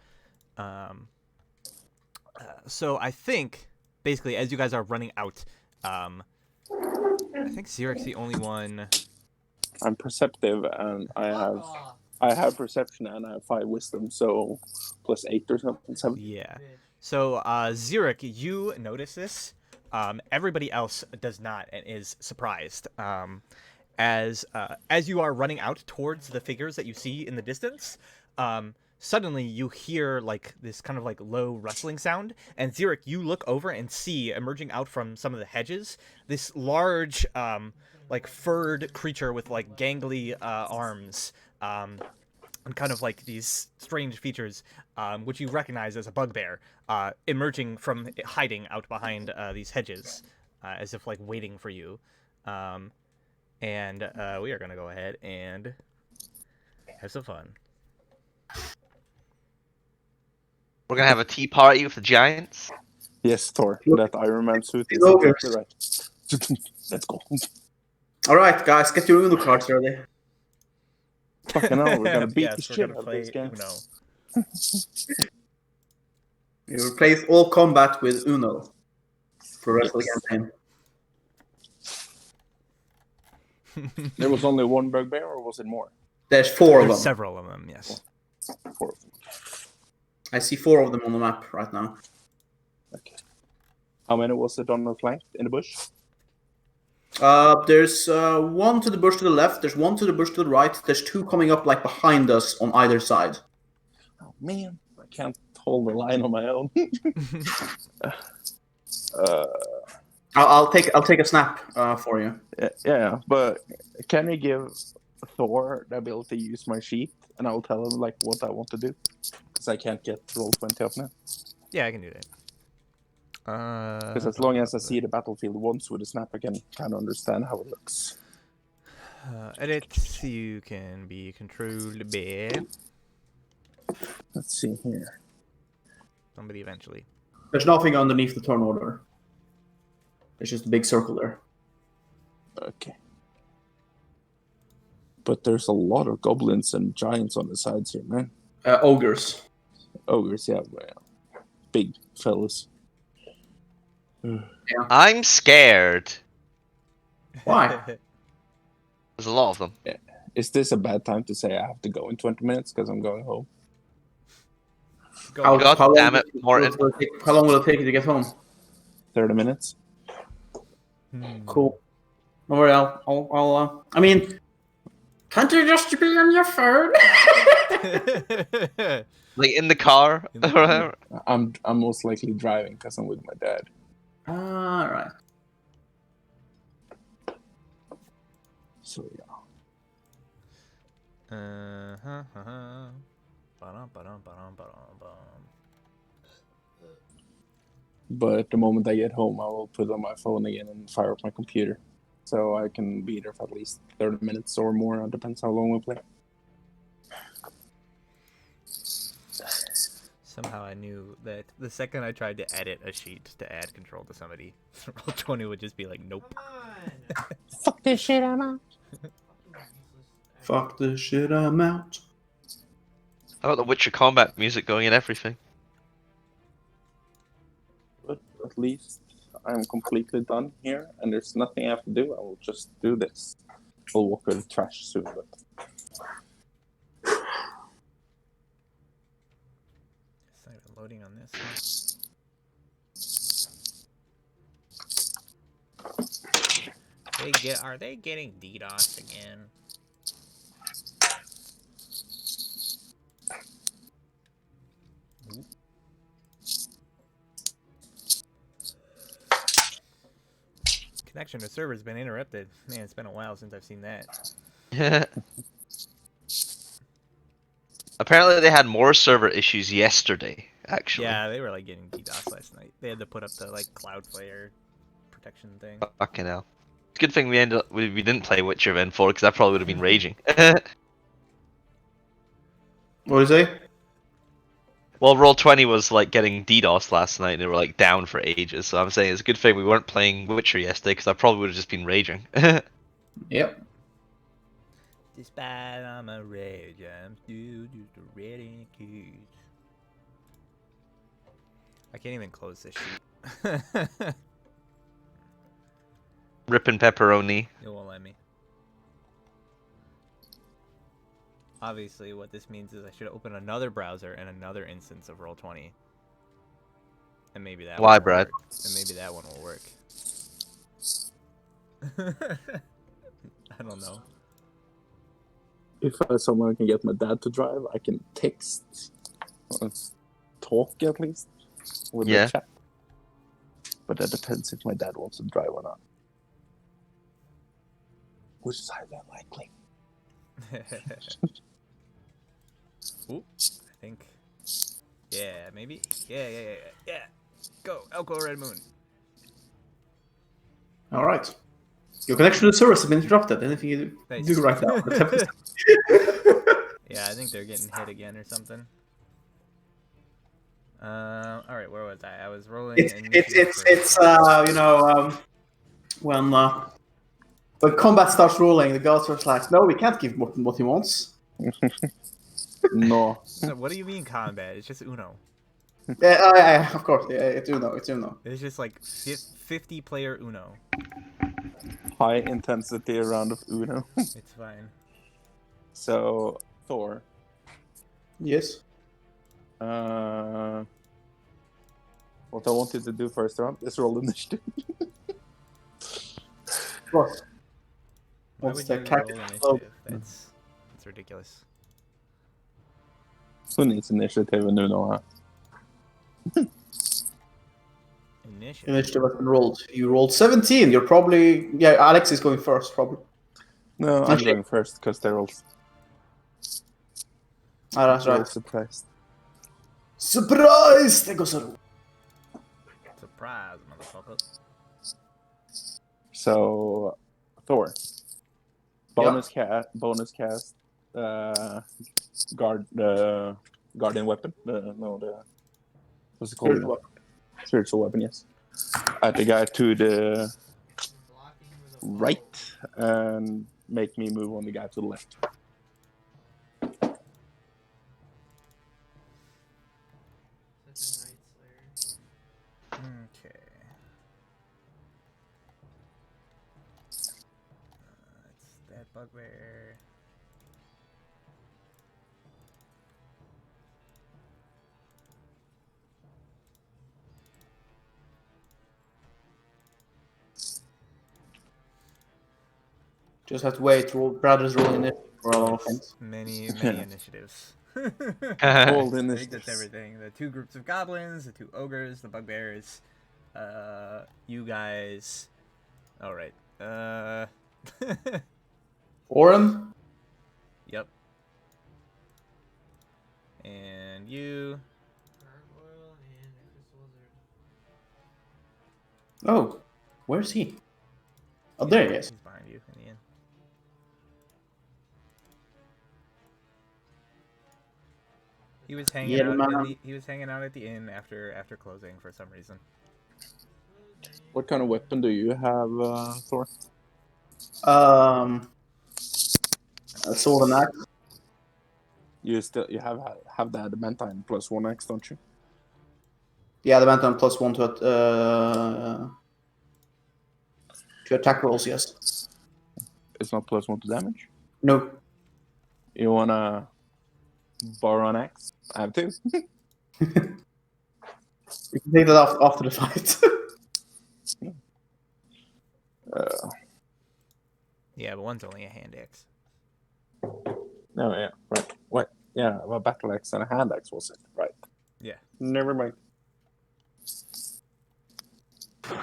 So I think basically as you guys are running out, I think Xirek's the only one. I'm perceptive and I have perception and I have 5 wisdom, so +8 or something. 7. Yeah. So Xirek, you notice this. Everybody else does not and is surprised. As you are running out towards the figures that you see in the distance, suddenly you hear like this kind of like low rustling sound, and Xeric, you look over and see emerging out from some of the hedges this large like furred creature with like gangly arms, and kind of like these strange features, which you recognize as a bugbear, emerging from hiding out behind these hedges, as if like waiting for you. And we are gonna go ahead and have some fun. We're gonna have a tea party with the giants. Yes, Thor. That Iron Man suit is Ogres. exactly right. Let's go. All right, guys, get your Uno cards ready. Fucking hell, we're gonna beat the Yes, we're shit gonna out of play this game. Uno. You replace all combat with Uno for the rest of the campaign. There was only one bugbear, or was it more? There's 4 of There's them. several of them, yes. 4 of them. I see 4 of them on the map right now. Okay. How many was it on the flank in the bush? There's 1 to the bush to the left. There's 1 to the bush to the right. There's 2 coming up like behind us on either side. Oh man, I can't hold the line on my own. I'll take a snap for you. Yeah, but can you give Thor the ability to use my sheet, and I'll tell him like what I want to do, because I can't get roll 20 up now. Yeah, I can do that. Because as long as I see the battlefield once with a snap, I can kind of understand how it looks. Edit, you can be controlled by Let's see here. somebody eventually. There's nothing underneath the turn order. There's just a big circle there. Okay. But there's a lot of goblins and giants on the sides here, man. Ogres. Ogres, yeah, well, big fellas. I'm scared. Why? There's a lot of them. Is this a bad time to say I have to go in 20 minutes because I'm going home? Go. God long damn it, Morton. How long will it take you to get home? 30 minutes? Cool. Don't worry, I'll I mean, can't you just be on your phone? Like in the car or whatever. I'm most likely driving because I'm with my dad. Alright. So yeah. But the moment I get home, I will put on my phone again and fire up my computer. So I can be there for at least 30 minutes or more. It depends how long we play. Somehow I knew that the second I tried to edit a sheet to add control to somebody, Roll20 would just be like, nope. Fuck this shit, I'm out. Fuck this shit, I'm out. How about the Witcher combat music going in everything? But at least I'm completely done here, and there's nothing I have to do. I will just do this. I'll walk with the trash soon, but It's not even loading on this. Are they getting DDoS again? Oop. Connection to server's been interrupted. Man, it's been a while since I've seen that. Apparently they had more server issues yesterday, actually. Yeah, they were like getting DDoS last night. They had to put up the like Cloudflare protection thing. Fucking hell. It's a good thing we didn't play Witcher then 4 because I probably would have been raging. What do you say? Well, Roll20 was like getting DDoS last night and they were like down for ages. So I'm saying it's a good thing we weren't playing Witcher yesterday because I probably would have just been raging. Yep. Despite I'm a rage, I'm still just a red in a cage. I can't even close this sheet. Ripping pepperoni. It won't let me. Obviously, what this means is I should open another browser and another instance of Roll20. And maybe that Why, one will Brad? work. And maybe that one will work. I don't know. If someone can get my dad to drive, I can text, talk at least with Yeah. the chat. But that depends if my dad wants to drive or not, which is highly unlikely. Ooh, I think. Yeah, maybe. Yeah. Go, Elko Red Moon. All right. Your connection to the servers has been interrupted. Anything you Nice. do right now? Yeah, I think they're getting hit again or something. All right, where was I? I was rolling. It's when combat starts rolling, the gods are like, no, we can't give Morten what he wants. No. So what do you mean combat? It's just Uno. Yeah, of course, yeah, it's Uno. It's just like 50-player Uno. High intensity round of Uno. It's fine. So, Thor. Yes. What I want you to do first round is roll initiative. What? Why What's would the you roll character? initiative? That's ridiculous. Who needs initiative in Uno? Huh? Initiative has been rolled. You rolled 17. You're probably Alex is going first, probably. No, I'm going first because they're all, That's they're all right. surprised. Surprise! There goes a... Surprise, motherfucker. So, Thor. Bonus cast. Guardian weapon. What's it called? Spiritual weapon. Yes. Add the guy to the right and make me move on the guy to the left. Okay. It's that bugbear. Just have to wait. Brothers rolling it for all things. Many initiatives. All I the think that's initiatives. everything. The 2 groups of goblins, the 2 ogres, the bugbears, you guys. All right. Oren? Yep. And you. Oh, where's he? Oh, there he is. He's behind you in the end. He was hanging Yeah, out. man. He was hanging out at the inn after closing for some reason. What kind of weapon do you have, Thor? A sword and axe. You have the adamantine plus 1 axe, don't you? Yeah, the Bantam plus 1 to attack rolls. Yes. It's not plus 1 to damage. No. You wanna borrow an axe? I have 2. You can take that off after the fight. Yeah, but one's only a hand axe. No, yeah, right. What? Yeah, a battle axe and a hand axe was it? Right. Yeah. Never mind.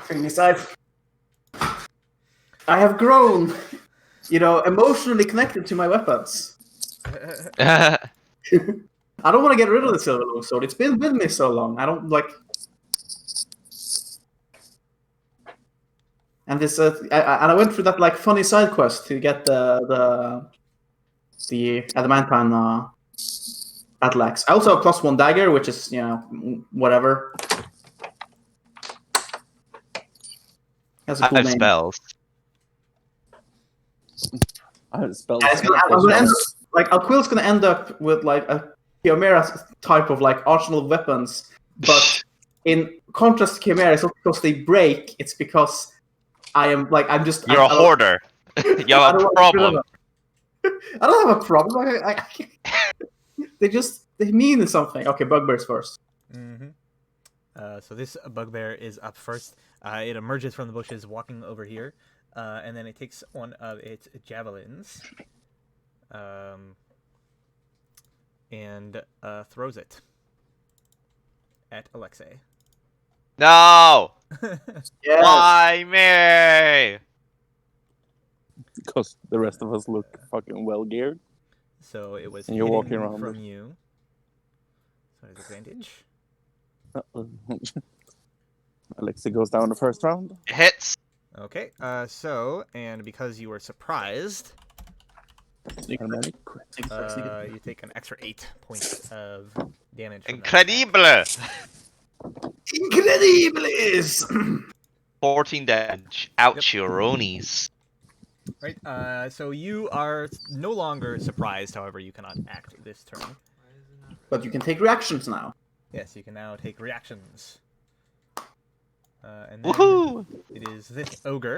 Thing aside, I have grown, emotionally connected to my weapons. I don't want to get rid of the silver longsword. It's been with me so long. I don't like. And this, I went through that funny side quest to get the adamantine battle axe. I also have plus 1 dagger, which is whatever. That's a cool I have name. spells. I have spells. And I'm gonna end up, Alquil's gonna end up with a Chimera type of arsenal of weapons, but in contrast to Chimera, it's not because they break, it's because I'm just You're a hoarder. You have a problem. I don't have a problem. They mean something. Okay, bugbears first. Mm-hmm. So this bugbear is up first. It emerges from the bushes, walking over here, and then it takes one of its javelins. and throws it at Alexei. No! Yes. Why me? Because the rest of us look fucking well geared. So it was And you're walking hidden around from it. you. So it is advantage. Alexei goes down the first round. Hits. Okay, and because you were surprised, And then it crit. you take an extra 8 points of damage from that attack. Incredible! Incredibles! 14 damage. Ouchironies. Right, so you are no longer surprised, however, you cannot act this turn. But you can take reactions now. Yes, you can now take reactions. And then Woohoo! it is this ogre.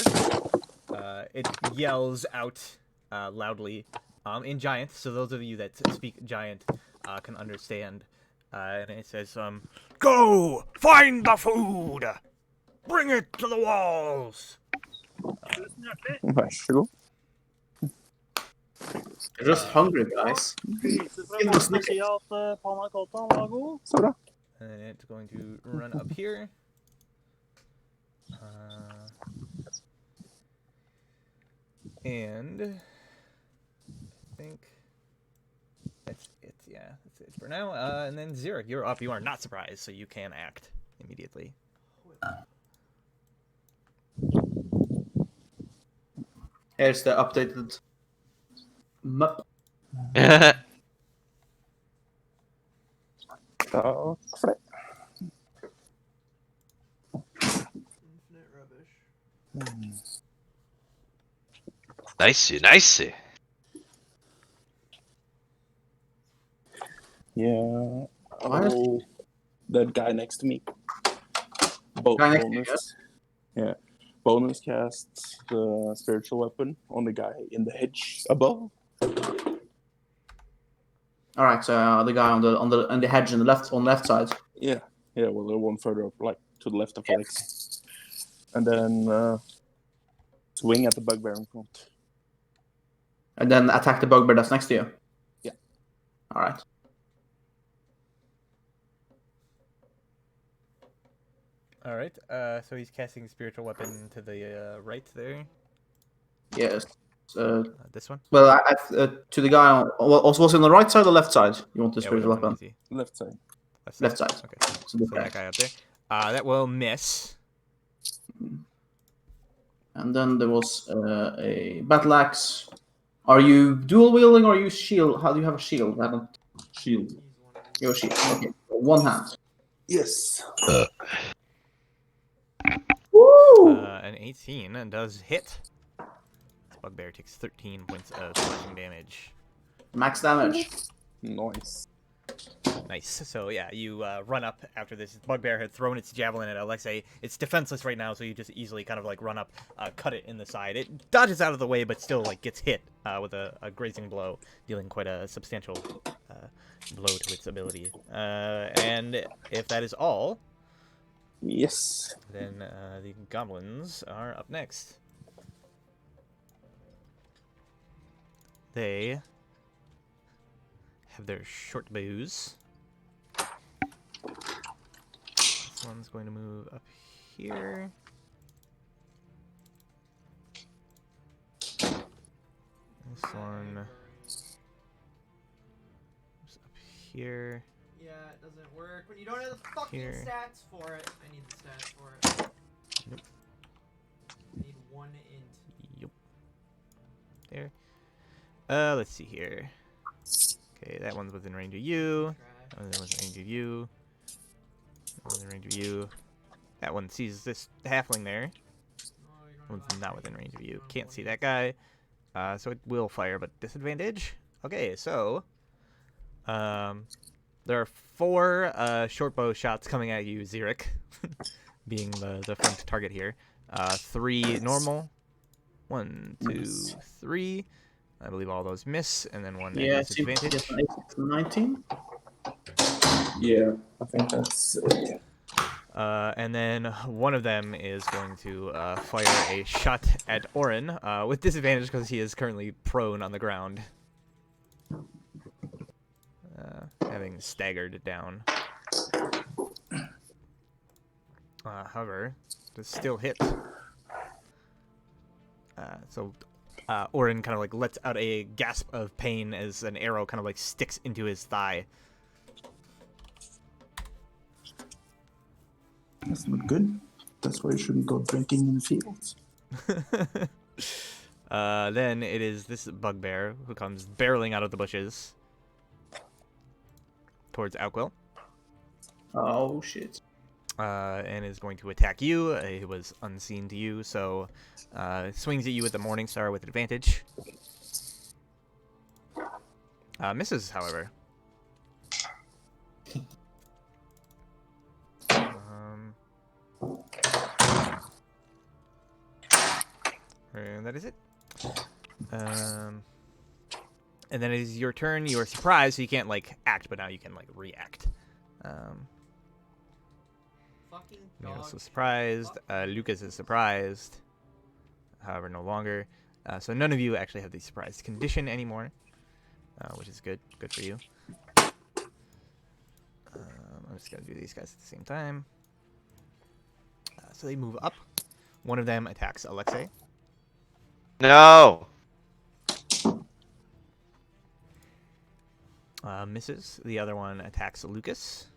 It yells out loudly in Giant, so those of you that speak Giant can understand. And it says, "Go! Find the food! Bring it to the walls!" Varsågod. You're just hungry, guys. spesialt panna cotta var god. Så bra. And it's going to run up here. And I think that's it. Yeah, that's it for now. And then Xeric, you're up. You are not surprised, so you can act immediately. Here's the updated map. Tack för det. Infinite rubbish. Nice. Yeah. What? Oh, that guy next to me. Guy next to you, Bonus. Yeah. Bonus cast the spiritual weapon on the guy in the hedge above. All right, so the guy on the hedge on the left side. Yeah. Yeah. Well, the one further up, like to the left of Alex. And then swing at the bugbear in front. And then attack the bugbear that's next to you. Yeah. All right. All right. So he's casting spiritual weapon to the right there. Yes. This one. Well, to the guy on, also was it on the right side or left side? You want the Yeah, spiritual whichever weapon? easy. Left side. Left side. Okay. So the So that guy up there. That will miss. And then there was a battle axe. Are you dual wielding or are you shield? How do you have a shield? I don't shield. Your shield. Okay. One hand. Yes. Woo! An 18 and does hit. This bugbear takes 13 points of slashing damage. Max damage. Nice. Nice. So yeah, you run up after this. Bugbear had thrown its javelin at Alexei. It's defenseless right now, so you just easily kind of like run up, cut it in the side. It dodges out of the way, but still like gets hit with a grazing blow, dealing quite a substantial blow to its ability. And if that is all, Yes. then the goblins are up next. They have their short bows. This one's going to move up here. This one moves up here. Yeah, it doesn't work when you don't have the fucking Here. stats for it. I need the stats for it. Nope. I need one int. Yup. There. Let's see here. Okay, that one's within range of you. Trash. That one's within range of you. That one's within range of you. That one sees this halfling there. No, you That don't one's have not any. within range of you. You're on Can't see 40. that guy. So it will fire, but disadvantage. Okay, so there are 4 short bow shots coming at you, Xeric, being the front target here. 3 normal. 1, 2, Nice. 3. I believe all those miss, and then 1 Yeah, at disadvantage. 19. Yeah. I think that's it. And then one of them is going to fire a shot at Orin with disadvantage because he is currently prone on the ground. having staggered down. However, does still hit. So Orin kind of like lets out a gasp of pain as an arrow kind of like sticks into his thigh. That's not good. That's why you shouldn't go drinking in the fields. Then it is this bugbear who comes barreling out of the bushes towards Alquil. Oh shit. And is going to attack you. It was unseen to you, so swings at you with the Morning Star with advantage. Misses, however. And that is it. And then it is your turn. You are surprised, so you can't like act, but now you can like react. Minos is surprised. Lucas is surprised. However, no longer. So none of you actually have the surprise condition anymore, which is good. Good for you. I'm just going to do these guys at the same time. So they move up. One of them attacks Alexei. No. Misses. The other one attacks Lucas.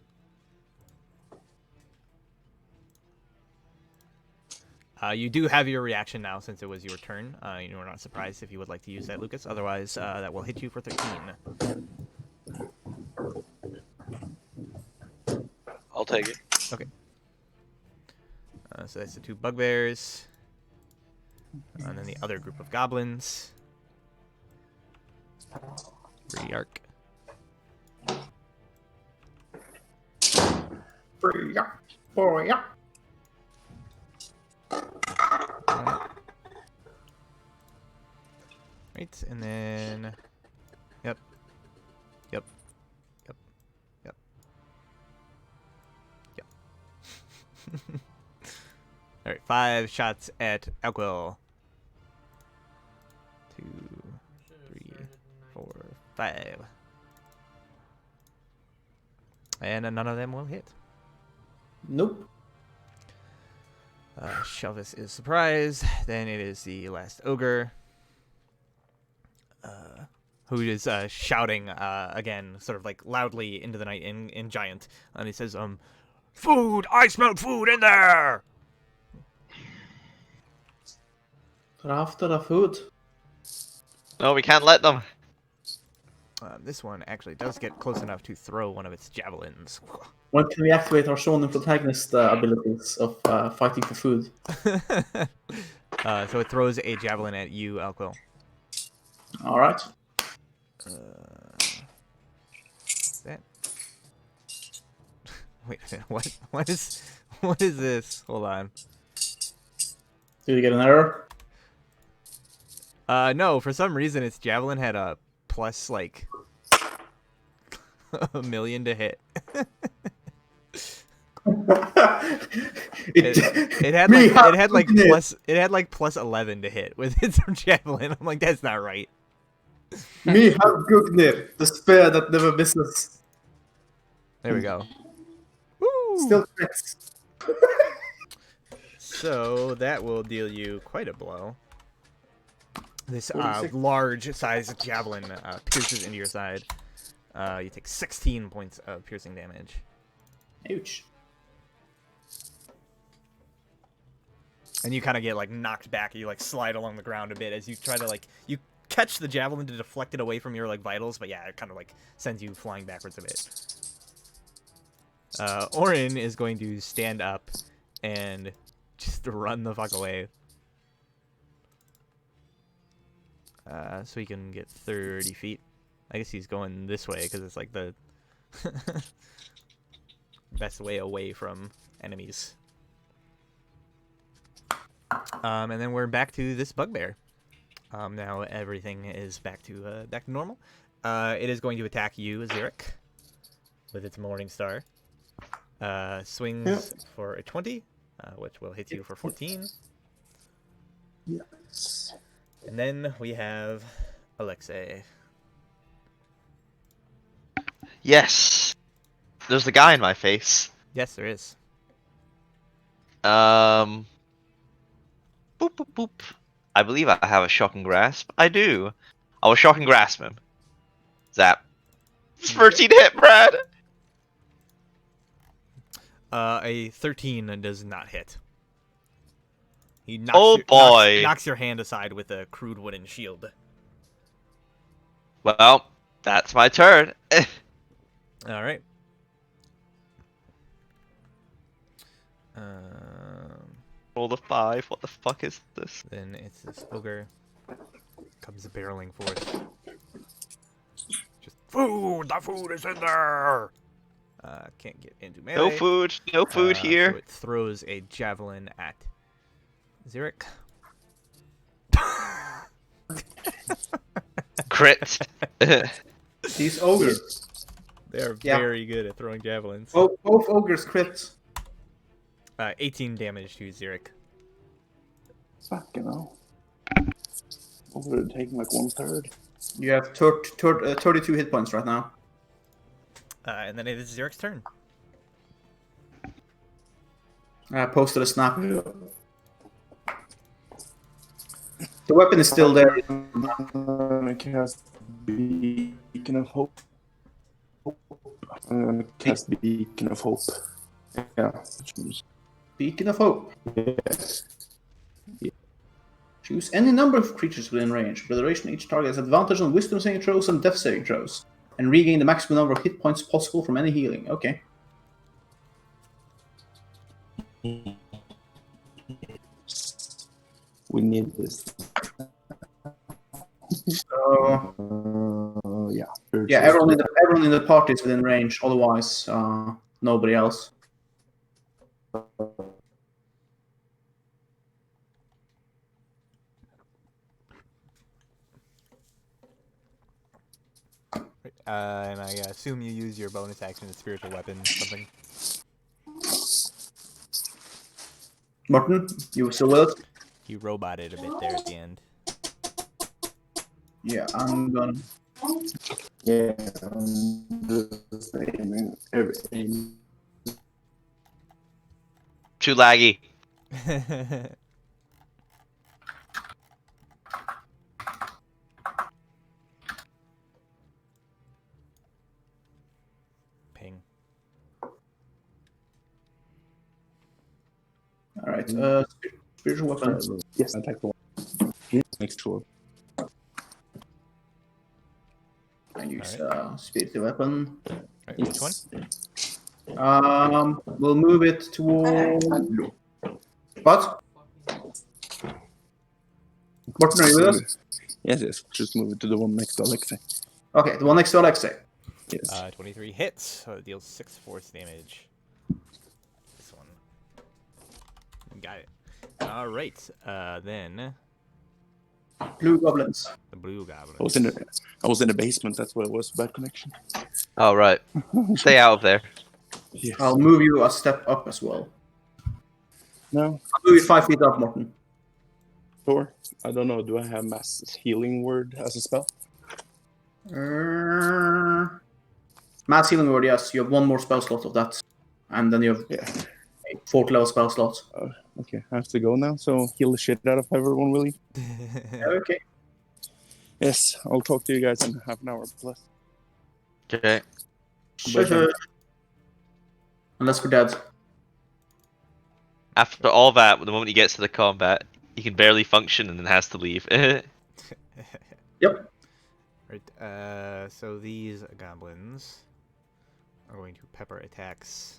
You do have your reaction now since it was your turn. You're not surprised if you would like to use that, Lucas. Otherwise, that will hit you for 13. I'll take it. Okay. So that's the two bugbears. And then the other group of goblins. Pretty arc. Right, and then... Yep. Yep. Yep. Yep. Yep. Alright, 5 shots at Alquil. 2, 3, 4, 5. And none of them will hit. Nope. Shelvis is surprised. Then it is the last ogre. Who is shouting again, sort of like loudly into the night in Giant. And he says, food! I smell food in there! They're after the food. No, we can't let them. This one actually does get close enough to throw one of its javelins. When can we activate our shonen protagonist abilities of fighting for food? So it throws a javelin at you, Alquil. Alright. That... Wait a minute, what is this? Hold on. Did you get an error? No, for some reason its javelin had a plus like a million to hit. It had like plus 11 to hit with its javelin. I'm like, that's not right. Me have Gugnir, the spear that never misses. There we go. Woo! Still crits. So that will deal you quite a blow. This 46. large-sized javelin pierces into your side. You take 16 points of piercing damage. Ouch. And you kind of get like knocked back. You like slide along the ground a bit as you try to like you catch the javelin to deflect it away from your like vitals, but yeah, it kind of like sends you flying backwards a bit. Orin is going to stand up and just run the fuck away. So he can get 30 feet. I guess he's going this way because it's like the best way away from enemies. And then we're back to this bugbear. Now everything is back to normal. It is going to attack you, Xeric, with its Morning Star. Swings for a 20, which will hit you for 14. Yes. And then we have Alexei. Yes. There's the guy in my face. Yes, there is. Boop boop boop. I believe I have a shocking grasp. I do. I will shocking grasp him. Zap. 13 hit, Brad. A 13 does not hit. He knocks Oh boy. knocks your hand aside with a crude wooden shield. Well, that's my turn. All right. Roll the 5. What the fuck is this? Then it's this ogre comes barreling forth. Just food. The food is in there. Can't get into melee. No food. No food here. So it throws a javelin at Zurich. Crit. These ogres. They're Yeah. very good at throwing javelins. Both ogres crit. 18 damage to Zurich. Fucking hell. What would it take like 1/3? You have 32 hit points right now. And then it is Zurich's turn. I posted a snap. The weapon is still there. I'm gonna cast Beacon of Hope. I'm gonna cast Beacon of Hope. Yeah. Beacon of Hope. Yes. Choose any number of creatures within range. For the duration, each target has advantage on wisdom saving throws and death saving throws. And regain the maximum number of hit points possible from any healing. Okay. We need this. So, Yeah. yeah, everyone in the party is within range. Otherwise, nobody else. And I assume you use your bonus action to spiritual weapon something. Martin, you still with us? You roboted a bit there at the end. Yeah, I'm gonna. Yeah. Just aiming aim. Too laggy. Ping. All right. Spiritual weapon. Yes, attack the one. Next sure. I use spiritual weapon. Right, which one? We'll move it toward. What? Martin, are you with us? Yes. Just move it to the one next to Alexei. Okay, the one next to Alexei. Yes. 23 hits, so it deals 6 force damage. This one. Got it. Alright, then Blue goblins. the blue goblin. I was in the basement. That's why it was bad connection. All right. Stay out of there. Yes. I'll move you a step up as well. No. I'll move you 5 feet up, Martin. Sure. I don't know. Do I have mass healing word as a spell? Mass healing word, yes. You have one more spell slot of that. And then you have Yeah. a 4th level spell slot. Okay. I have to go now. So heal the shit out of everyone, will you? Okay. Yes. I'll talk to you guys in half an hour plus. Okay. Sure. Unless we're dead. After all that, the moment he gets to the combat, he can barely function and then has to leave. Yep. Right, so these goblins are going to pepper attacks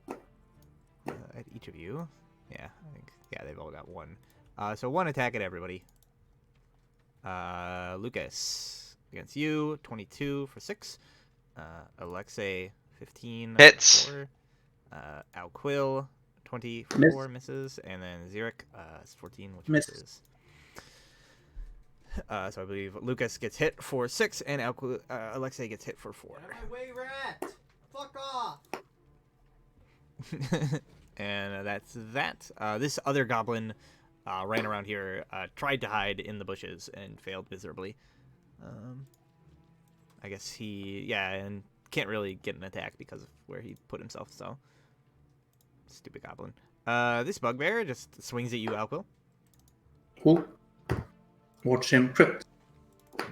at each of you. Yeah, I think, yeah, they've all got one. So one attack at everybody. Lucas, against you, 22 for 6. Alexei, 15 Hits. for 4. Alquill, 20 for Miss. 4, misses. And then Zurich, is 14, which Miss. misses. So I believe Lucas gets hit for 6, and Alexei gets hit for 4. Way rat! Fuck off! And that's that. This other goblin ran around here, tried to hide in the bushes, and failed miserably. I guess and can't really get an attack because of where he put himself. So stupid goblin. This bugbear just swings at you, Alquil. Cool. Watch him crit.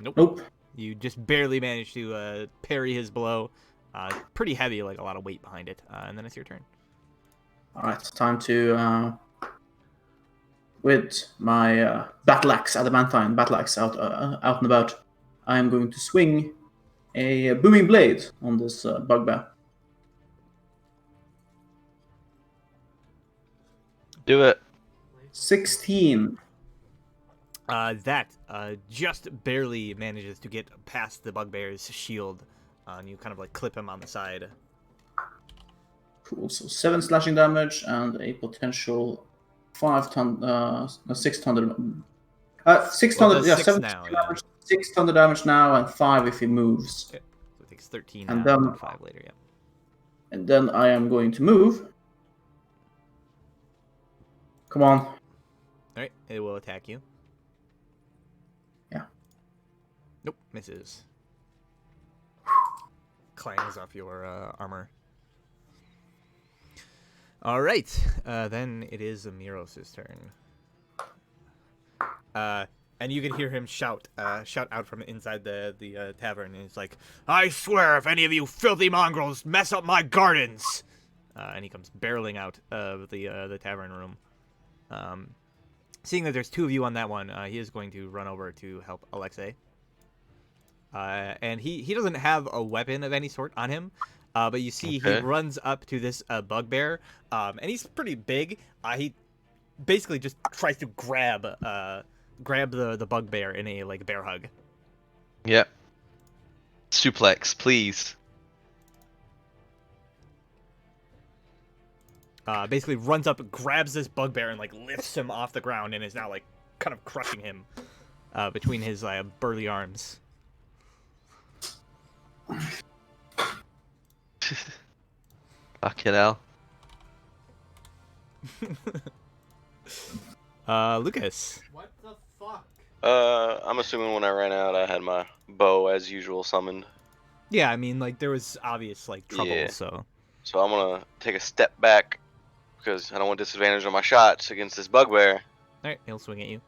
Nope. Nope. You just barely managed to parry his blow. Pretty heavy, like a lot of weight behind it. And then it's your turn. Alright, time to, with my battle axe, adamantine battle axe out and about, I'm going to swing a booming blade on this bugbear. Do it. 16. That just barely manages to get past the bugbear's shield. And you kind of like clip him on the side. Cool, so 7 slashing damage and a potential 600. 600, Well, it does yeah, 6 7 now, damage, 600 damage now, and 5 if he moves. Okay. So it takes 13 And now, then- and 5 later, yeah. And then I am going to move. Come on. Alright, it will attack you. Yeah. Nope, misses. Clangs off your armor. Alright, then it is Miros' turn. And you can hear him shout out from inside the tavern, and he's like, "I swear, if any of you filthy mongrels mess up my gardens!" And he comes barreling out of the tavern room. Seeing that there's 2 of you on that one, he is going to run over to help Alexei. And he doesn't have a weapon of any sort on him, but you see he runs up to this bugbear, and he's pretty big. He basically just tries to grab the bugbear in a like bear hug. Yep. Suplex, please. Basically runs up, grabs this bugbear, and like lifts him off the ground, and is now like kind of crushing him between his burly arms. Fucking hell. Lucas. What the fuck? I'm assuming when I ran out, I had my bow as usual summoned. Yeah, I mean, like there was obvious like trouble, Yeah. so. So I'm gonna take a step back because I don't want disadvantage on my shots against this bugbear. All right, he'll swing at you.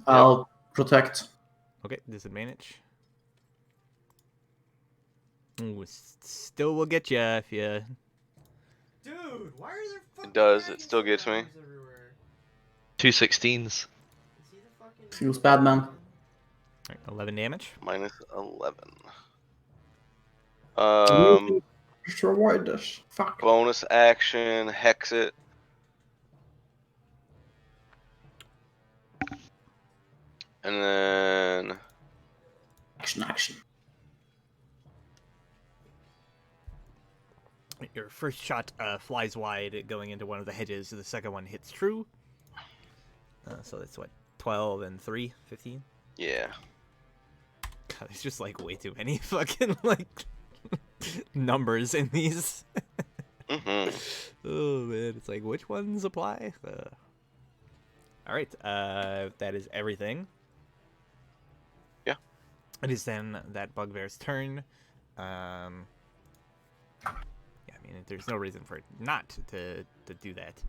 I'll protect. Okay, disadvantage. Ooh, still will get you if you. Dude, why are there fucking does, it still gets me. dragons everywhere? 2 16s. Is he the fucking... Feels bad, man. All right, 11 damage. Minus 11. Just avoid this. Fuck. Bonus action, hex it. And then Action. Your first shot flies wide, going into one of the hedges. The second one hits true. So that's what, 12 and 3, 15? yeah. God, there's just like way too many fucking like numbers in these. Mm-hmm. Oh man, it's like which ones apply? All right, that is everything. Yeah. It is then that bugbear's turn. Yeah, I mean, there's no reason for it not to do that.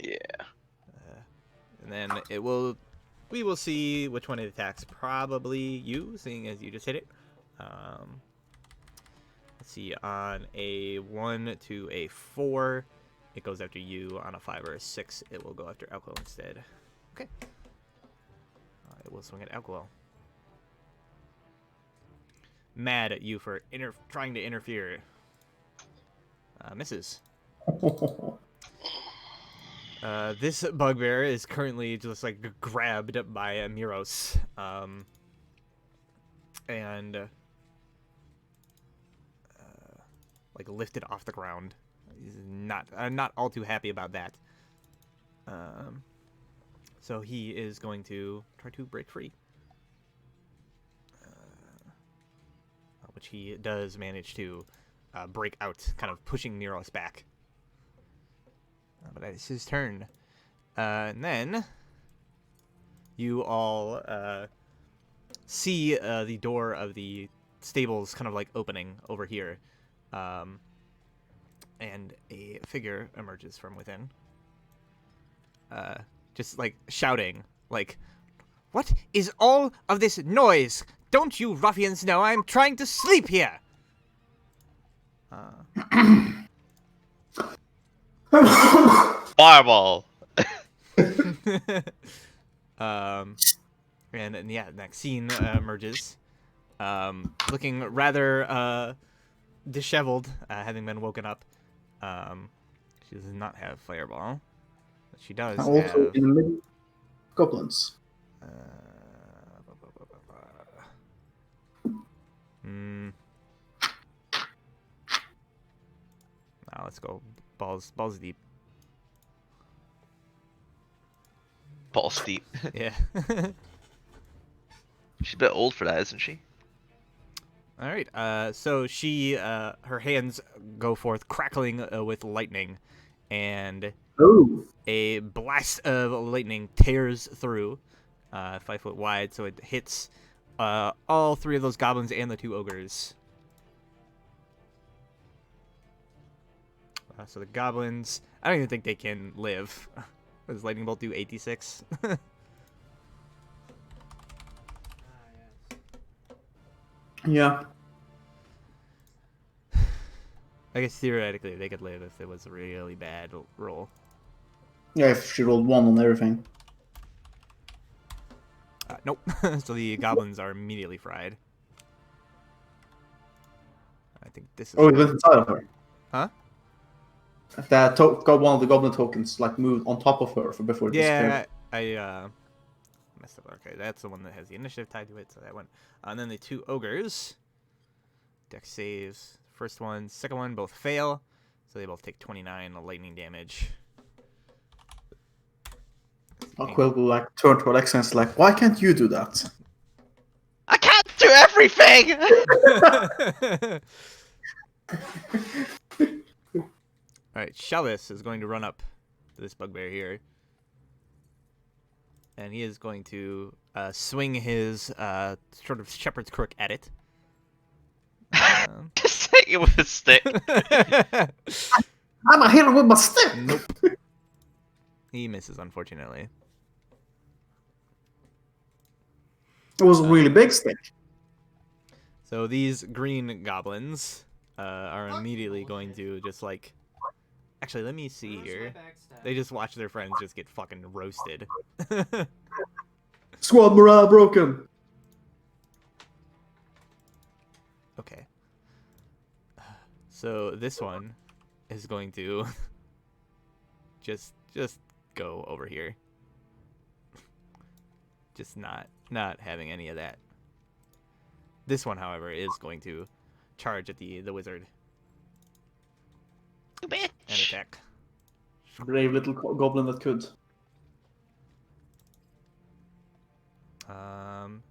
Yeah. And then we will see which one it attacks. Probably you, seeing as you just hit it. Let's see, on a 1 to a 4, it goes after you. On a 5 or a 6, it will go after Alquil instead. Okay. It will swing at Alquil. Mad at you for trying to interfere. Misses. This bugbear is currently just like grabbed by Miros, and like lifted off the ground. He's not all too happy about that. So he is going to try to break free, which he does manage to break out, kind of pushing Miros back. But it's his turn. And then you all see the door of the stables kind of like opening over here, and a figure emerges from within, just like shouting, like, "What is all of this noise? Don't you ruffians know I'm trying to sleep here?" Fireball. And yeah, next scene emerges, looking rather disheveled, having been woken up. She does not have fireball, but she does Also have. in the middle, goblins. Now let's go balls deep. Balls deep. Yeah. She's a bit old for that, isn't she? All right. So she, her hands go forth, crackling with lightning, and Oh, a blast of lightning tears through, 5 foot wide, so it hits all 3 of those goblins and the 2 ogres. So the goblins, I don't even think they can live. Does lightning bolt do 86? yeah. I guess theoretically they could live if it was a really bad roll. Yeah, if she rolled 1 on everything. Nope. So the goblins are immediately fried. I think this is. Oh, it went inside of her. Huh? That got one of the goblin tokens like moved on top of her before it disappeared. Yeah, I messed up. Okay, that's the one that has the initiative tied to it, so that one. And then the 2 ogres. Dex saves. First one, second one, both fail, so they both take 29 lightning damage. Quill will like turn to Alexa and is like, "Why can't you do that?" I can't do everything. Alright, Shellis is going to run up to this bugbear here. And he is going to swing his sort of shepherd's crook at it. Just hit you with a stick. I'm a hero with my stick. Nope. He misses, unfortunately. It was a really big stick. So these green goblins are immediately going to just like... Actually, let me see here. They just watch their friends just get fucking roasted. Squad morale broken. Okay. So this one is going to just go over here. Just not having any of that. This one, however, is going to charge at the wizard You bitch. and attack. Brave little goblin that could.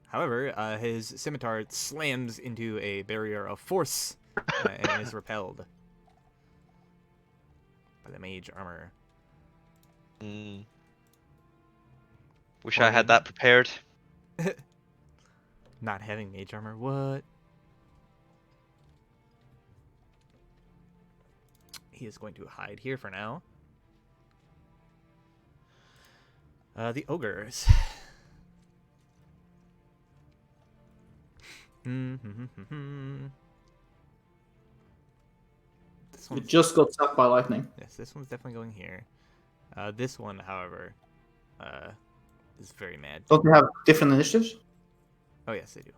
However, his scimitar slams into a barrier of force and is repelled by the mage armor. Wish I had that prepared. Not having mage armor, what? He is going to hide here for now. The ogres. This It one's, just got struck by lightning. yes, this one's definitely going here. This one, however, is very mad. Don't they have different initiatives? Oh yes, they do.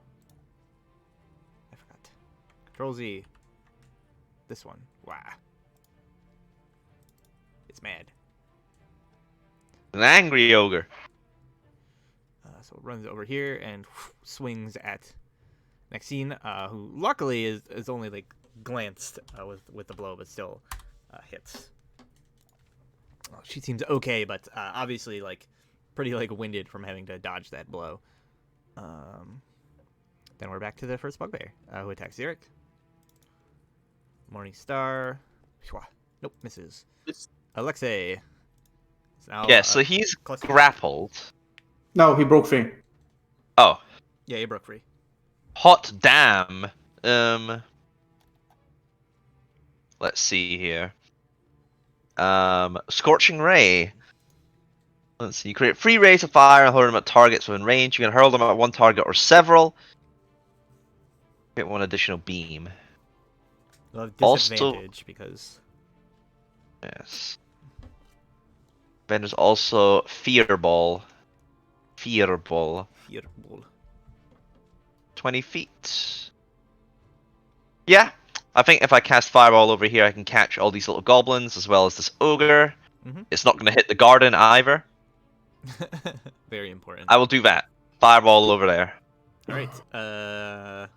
I forgot. Control Z. This one. Wow. It's mad. An angry ogre. So it runs over here and swings at Maxine, who luckily is only like glanced with the blow, but still hits. Well, she seems okay, but obviously like pretty like winded from having to dodge that blow. Then we're back to the first bugbear, who attacks Xeric. Morning Star. Nope, misses. Alexei. Now, Yeah, so he's cluster. grappled. No, he broke free. Oh, Yeah, he broke free. hot damn. Let's see here. Scorching Ray. Let's see. You create 3 rays of fire and hurl them at targets within range. You can hurl them at one target or several. Get 1 additional beam. Well, Also- disadvantage because Yes. Then there's also Fear Ball. Fear Ball. fearful. 20 feet. Yeah. I think if I cast Fireball over here, I can catch all these little goblins as well as this ogre. Mhm. It's not going to hit the garden either. Very important. I will do that. Fireball over there. All right.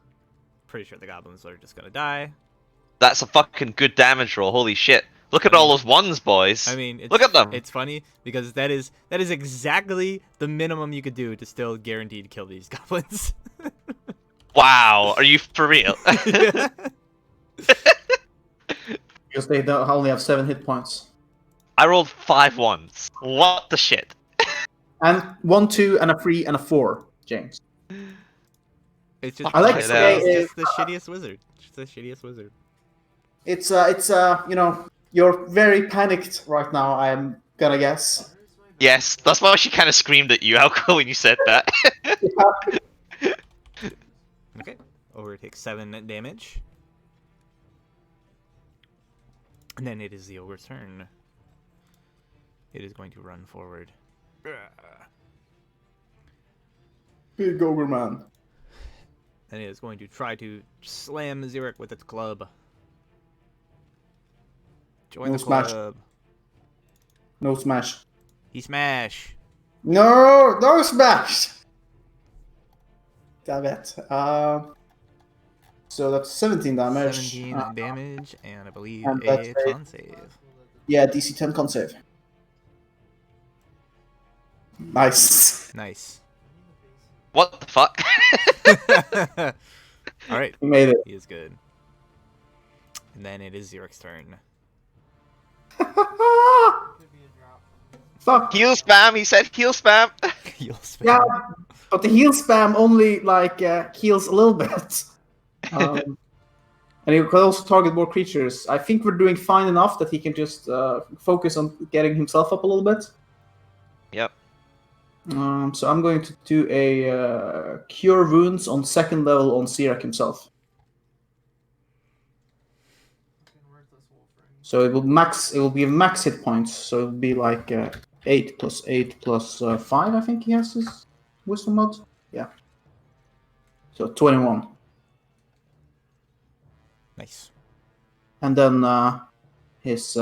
Pretty sure the goblins are just gonna die. That's a fucking good damage roll. Holy shit. Look at all those ones, boys. I mean, it's, Look at them. It's funny because that is exactly the minimum you could do to still guaranteed kill these goblins. Wow. Are you for real? Because they only have 7 hit points. I rolled 5 ones. What the shit? And 1, 2, and a 3, and a 4, James. It's just, I like to it's say, just the shittiest wizard. Just the shittiest wizard. It's you know, you're very panicked right now, I'm gonna guess. Yes, that's why she kind of screamed at you, Alco, when you said that. Okay. Ogre takes 7 damage. And then it is the ogre's turn. It is going to run forward. Big ogre man. And it is going to try to slam Xeric with its club. Join No the smash. club. No smash. He smash. No, no smash! Damn it. So that's 17 damage. 17 damage, and I believe and a that's a- con save. Yeah, DC 10 con save. Nice. Nice. What the fuck? Alright, We made it. he is good. And then it is Xeric's turn. Fuck. Heal spam, he said heal spam. He'll spam. Yeah, but the heal spam only like heals a little bit. And he could also target more creatures. I think we're doing fine enough that he can just focus on getting himself up a little bit. Yep. So I'm going to do a Cure Wounds on 2nd level on Sirak himself. So it will max. It will be max hit points. So it will be like 8 plus 8 plus 5. I think he has his wisdom mod. Yeah. So 21. Nice. And then his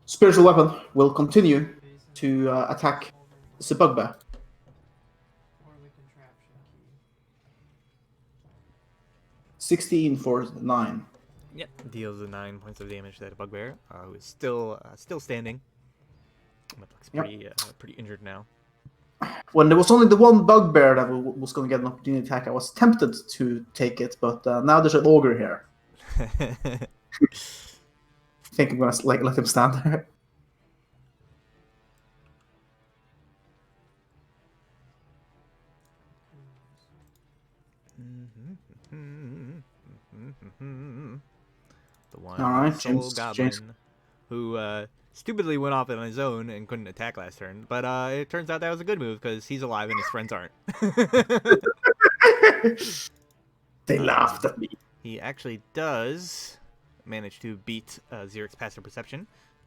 spiritual weapon will continue to attack the bugbear. 16 for 9. Yep. Deals the 9 points of damage to that bugbear, who is still standing. But looks Yep. pretty injured now. When there was only the one bugbear that was going to get an opportunity attack, I was tempted to take it, but now there's an ogre here. I think I'm gonna let him stand there. The one All right, soul James- goblin James. who stupidly went off on his own and couldn't attack last turn. But it turns out that was a good move because he's alive and his friends aren't. They laughed at me. He actually does manage to beat Xeric's passive perception.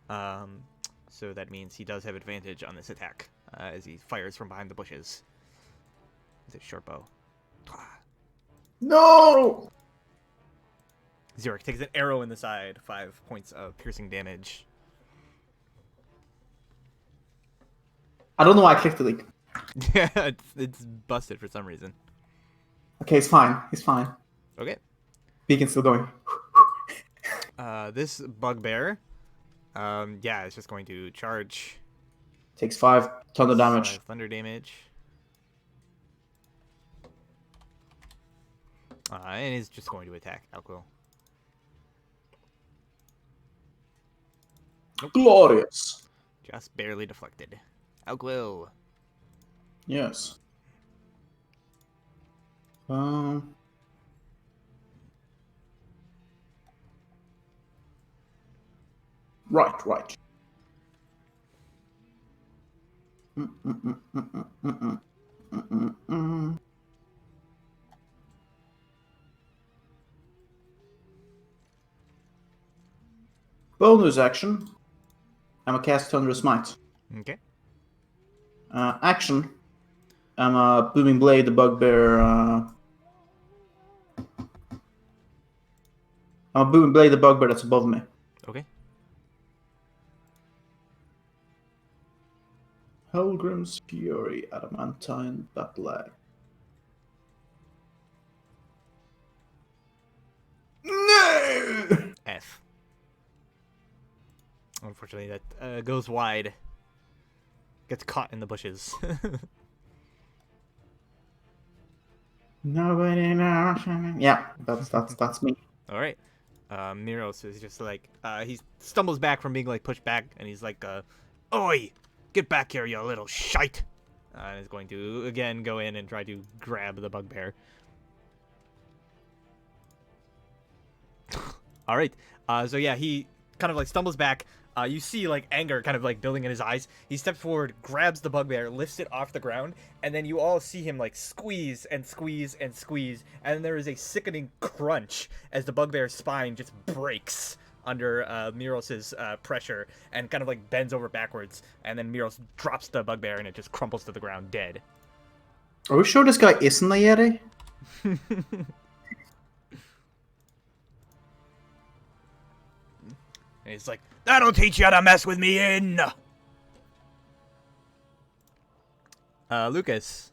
So that means he does have advantage on this attack as he fires from behind the bushes. With his short bow. No! Xeric takes an arrow in the side, 5 points of piercing damage. I don't know why I clicked the link. Yeah, it's busted for some reason. Okay, it's fine. It's fine. Okay. Beacon's still going. This bugbear, yeah, it's just going to charge. Takes 5 thunder damage. 5 thunder damage. And is just going to attack Alquil. Glorious. Just barely deflected. Alquil. Yes. Um. Right. Mm. Bonus action. I'm a cast Thunderous Smite. Okay. Action. I'm a Booming Blade, the Bugbear. I'm a Booming Blade, the Bugbear that's above me. Okay. Helgrim's Fury, Adamantine Battle. No! F. Unfortunately, that goes wide. Gets caught in the bushes. Nobody knows. Yeah, that's me. All right. Miros is just like he stumbles back from being like pushed back, and he's like, "Oi, get back here, you little shite!" And is going to again go in and try to grab the bugbear. All right. So yeah, he kind of like stumbles back. You see like anger kind of like building in his eyes. He steps forward, grabs the bugbear, lifts it off the ground, and then you all see him like squeeze and squeeze and squeeze, and there is a sickening crunch as the bugbear's spine just breaks under Miros's pressure and kind of like bends over backwards, and then Miros drops the bugbear and it just crumples to the ground dead. Are we sure this guy isn't a Yeti? And he's like, "That'll teach you to mess with me in." Lucas.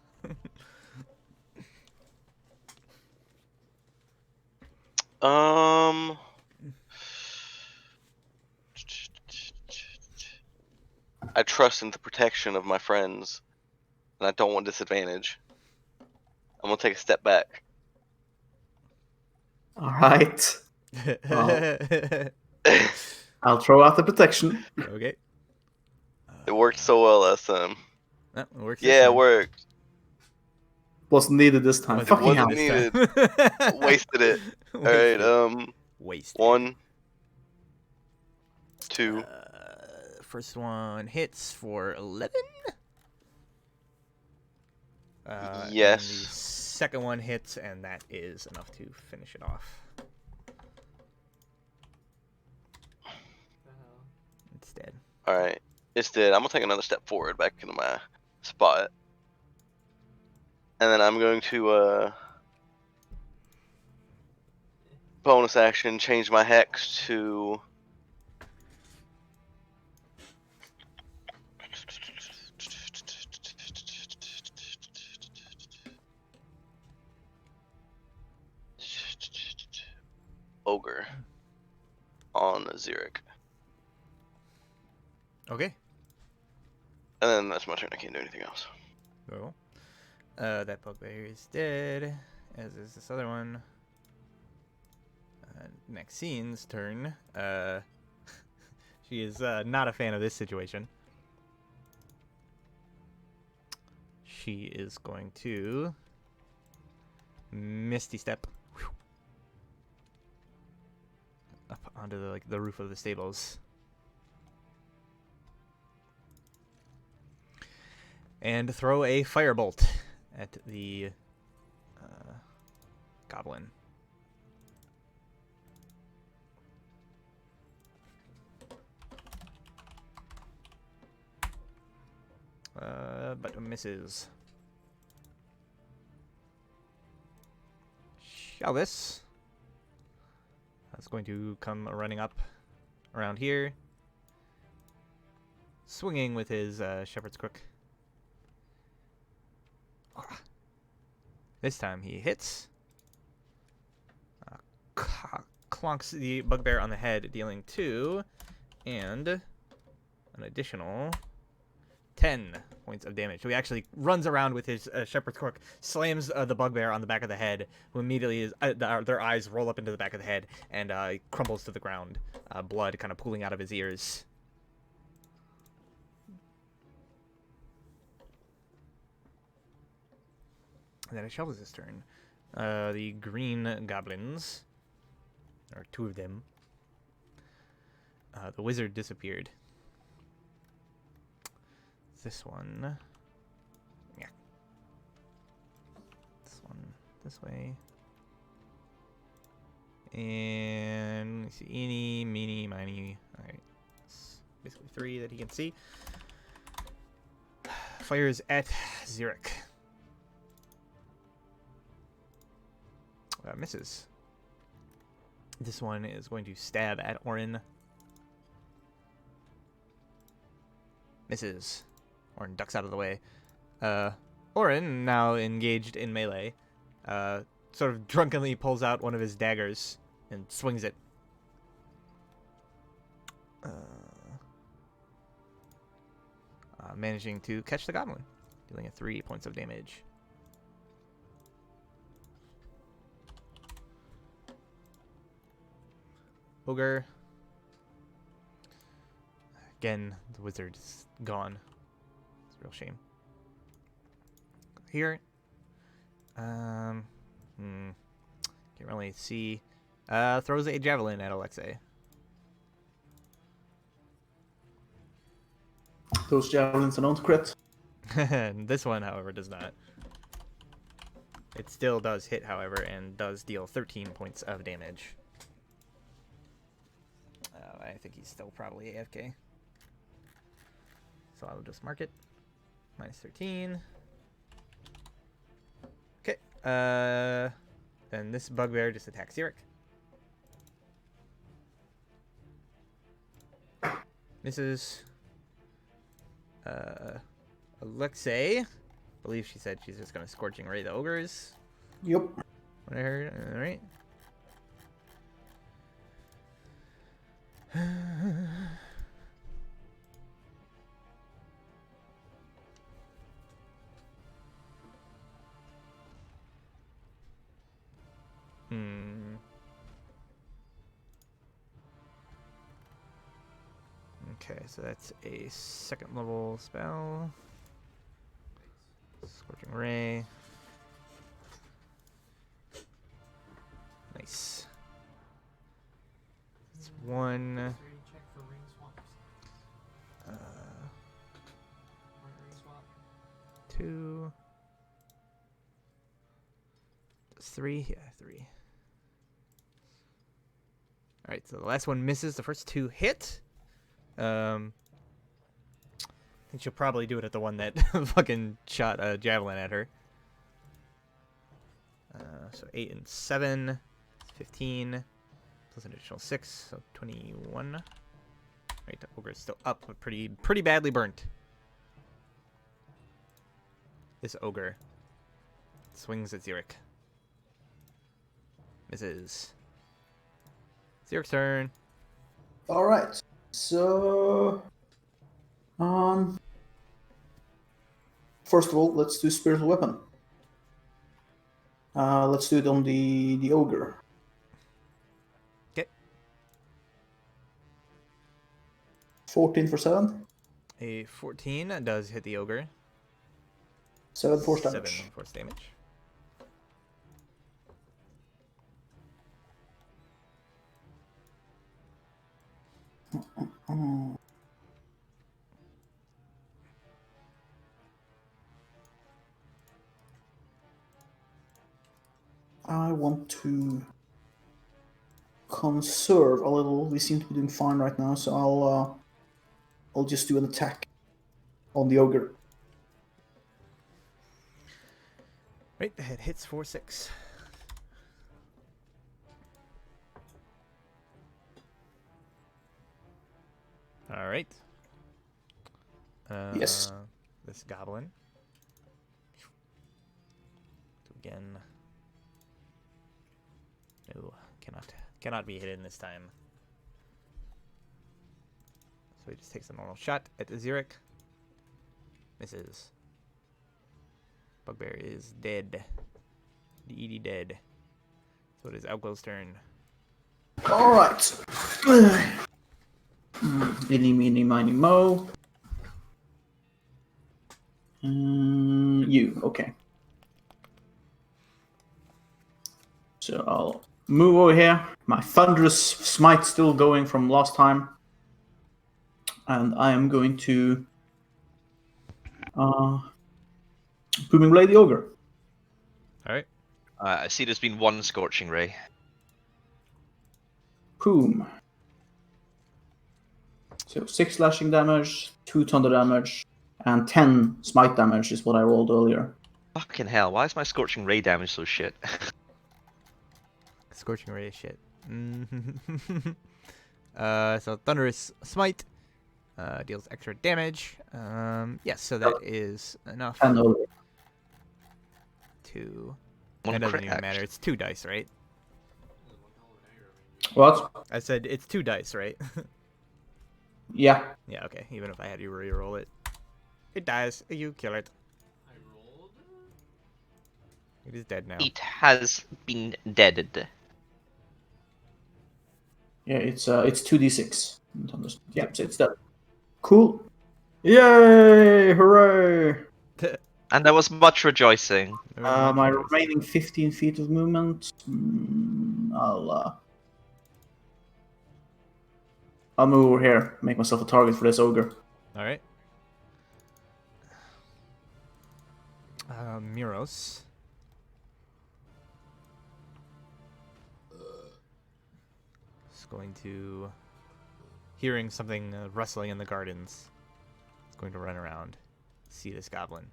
I trust in the protection of my friends, and I don't want disadvantage. I'm gonna take a step back. Alright. I'll throw out the protection. Okay. It worked so well last time. That works. this Yeah, it time. worked. Wasn't needed this time. Wasn't Fucking hell. wasn't this time. Wasted it. Wasted. Alright, Wasted. 1, 2. First one hits for 11. Yes. And the second one hits, and that is enough to finish it off. It's dead. Alright, it's dead. I'm gonna take another step forward back into my spot. And then I'm going to, bonus action, change my hex to... Ogre on Xeric. Okay. And then that's my turn. I can't do anything else. So, that bugbear is dead, as is this other one. Maxine's turn. She is not a fan of this situation. She is going to Misty Step up onto the roof of the stables. And throw a firebolt at the goblin. But misses. Shelvis. That's going to come running up around here, swinging with his shepherd's crook. This time he hits. Clonks the bugbear on the head, dealing 2 and an additional 10 points of damage. So he actually runs around with his shepherd's crook, slams the bugbear on the back of the head, who immediately is their eyes roll up into the back of the head, and he crumbles to the ground, blood kind of pooling out of his ears. And then it's Shelvis' turn. The green goblins, or two of them. The wizard disappeared. This one. Yeah. This one this way. And let's see, eeny, meeny, miny. Alright. It's basically 3 that he can see. Fires at Xeric. Misses. This one is going to stab at Orin. Misses. Orin ducks out of the way. Orin, now engaged in melee, sort of drunkenly pulls out one of his daggers and swings it. Managing to catch the goblin, dealing 3 points of damage. Ogre. Again, the wizard is gone. It's a real shame. Here. Can't really see. Throws a javelin at Alexei. Those javelins don't crit. This one, however, does not. It still does hit, however, and does deal 13 points of damage. I think he's still probably AFK. So I'll just mark it. Minus 13. Okay. Then this bugbear just attacks Xeric. Misses. Alexei. I believe she said she's just going to Scorching Ray the ogres. Yep. What I heard. Alright. Okay, so that's a 2nd level spell. Scorching Ray. Nice. It's 1. Ready to check for ring swaps. Ring swap. 2. 3. Yeah, 3. Alright, so the last one misses. The first 2 hit. I think she'll probably do it at the one that fucking shot a javelin at her. So 8 and 7, 15, plus an additional 6, so 21. Right, the ogre's still up, but pretty badly burnt. This ogre swings at Xeric. Misses. Xeric's turn. All right. So, first of all, let's do spiritual weapon. Let's do it on the ogre. Okay. 14 for 7. A 14 does hit the ogre. 7 force 7 damage. force damage. I want to conserve a little. We seem to be doing fine right now, so I'll just do an attack on the ogre. Right, the head hits for 6. All right. Yes. This goblin. Again. No, cannot be hidden this time. So he just takes a normal shot at the Xeric. Misses. Bugbear is dead. DED dead. So it is Outglow's turn. All right. Eeny, meeny, miny, mo. You, okay. So I'll move over here. My thunderous smite still going from last time. And I am going to Booming Blade the Ogre. All right. I see there's been one Scorching Ray. Boom. So 6 slashing damage, 2 thunder damage, and 10 smite damage is what I rolled earlier. Fucking hell, why is my Scorching Ray damage so shit? Scorching ray is shit. So thunderous smite deals extra damage. Yes, so that is enough 10 earlier. to. One That doesn't crit, even matter. actually. It's 2 dice, right? What? I said it's 2 dice, right? Yeah. Yeah. Okay. Even if I had you re-roll it, it dies. You kill it. I rolled. It is dead now. It has been deaded. Yeah, it's 2d6. Yeah, so it's that. Cool. Yay! Hooray! And there was much rejoicing. My remaining 15 feet of movement. I'll move over here. Make myself a target for this ogre. All right. Miros. Is going to, hearing something rustling in the gardens, is going to run around, see this goblin,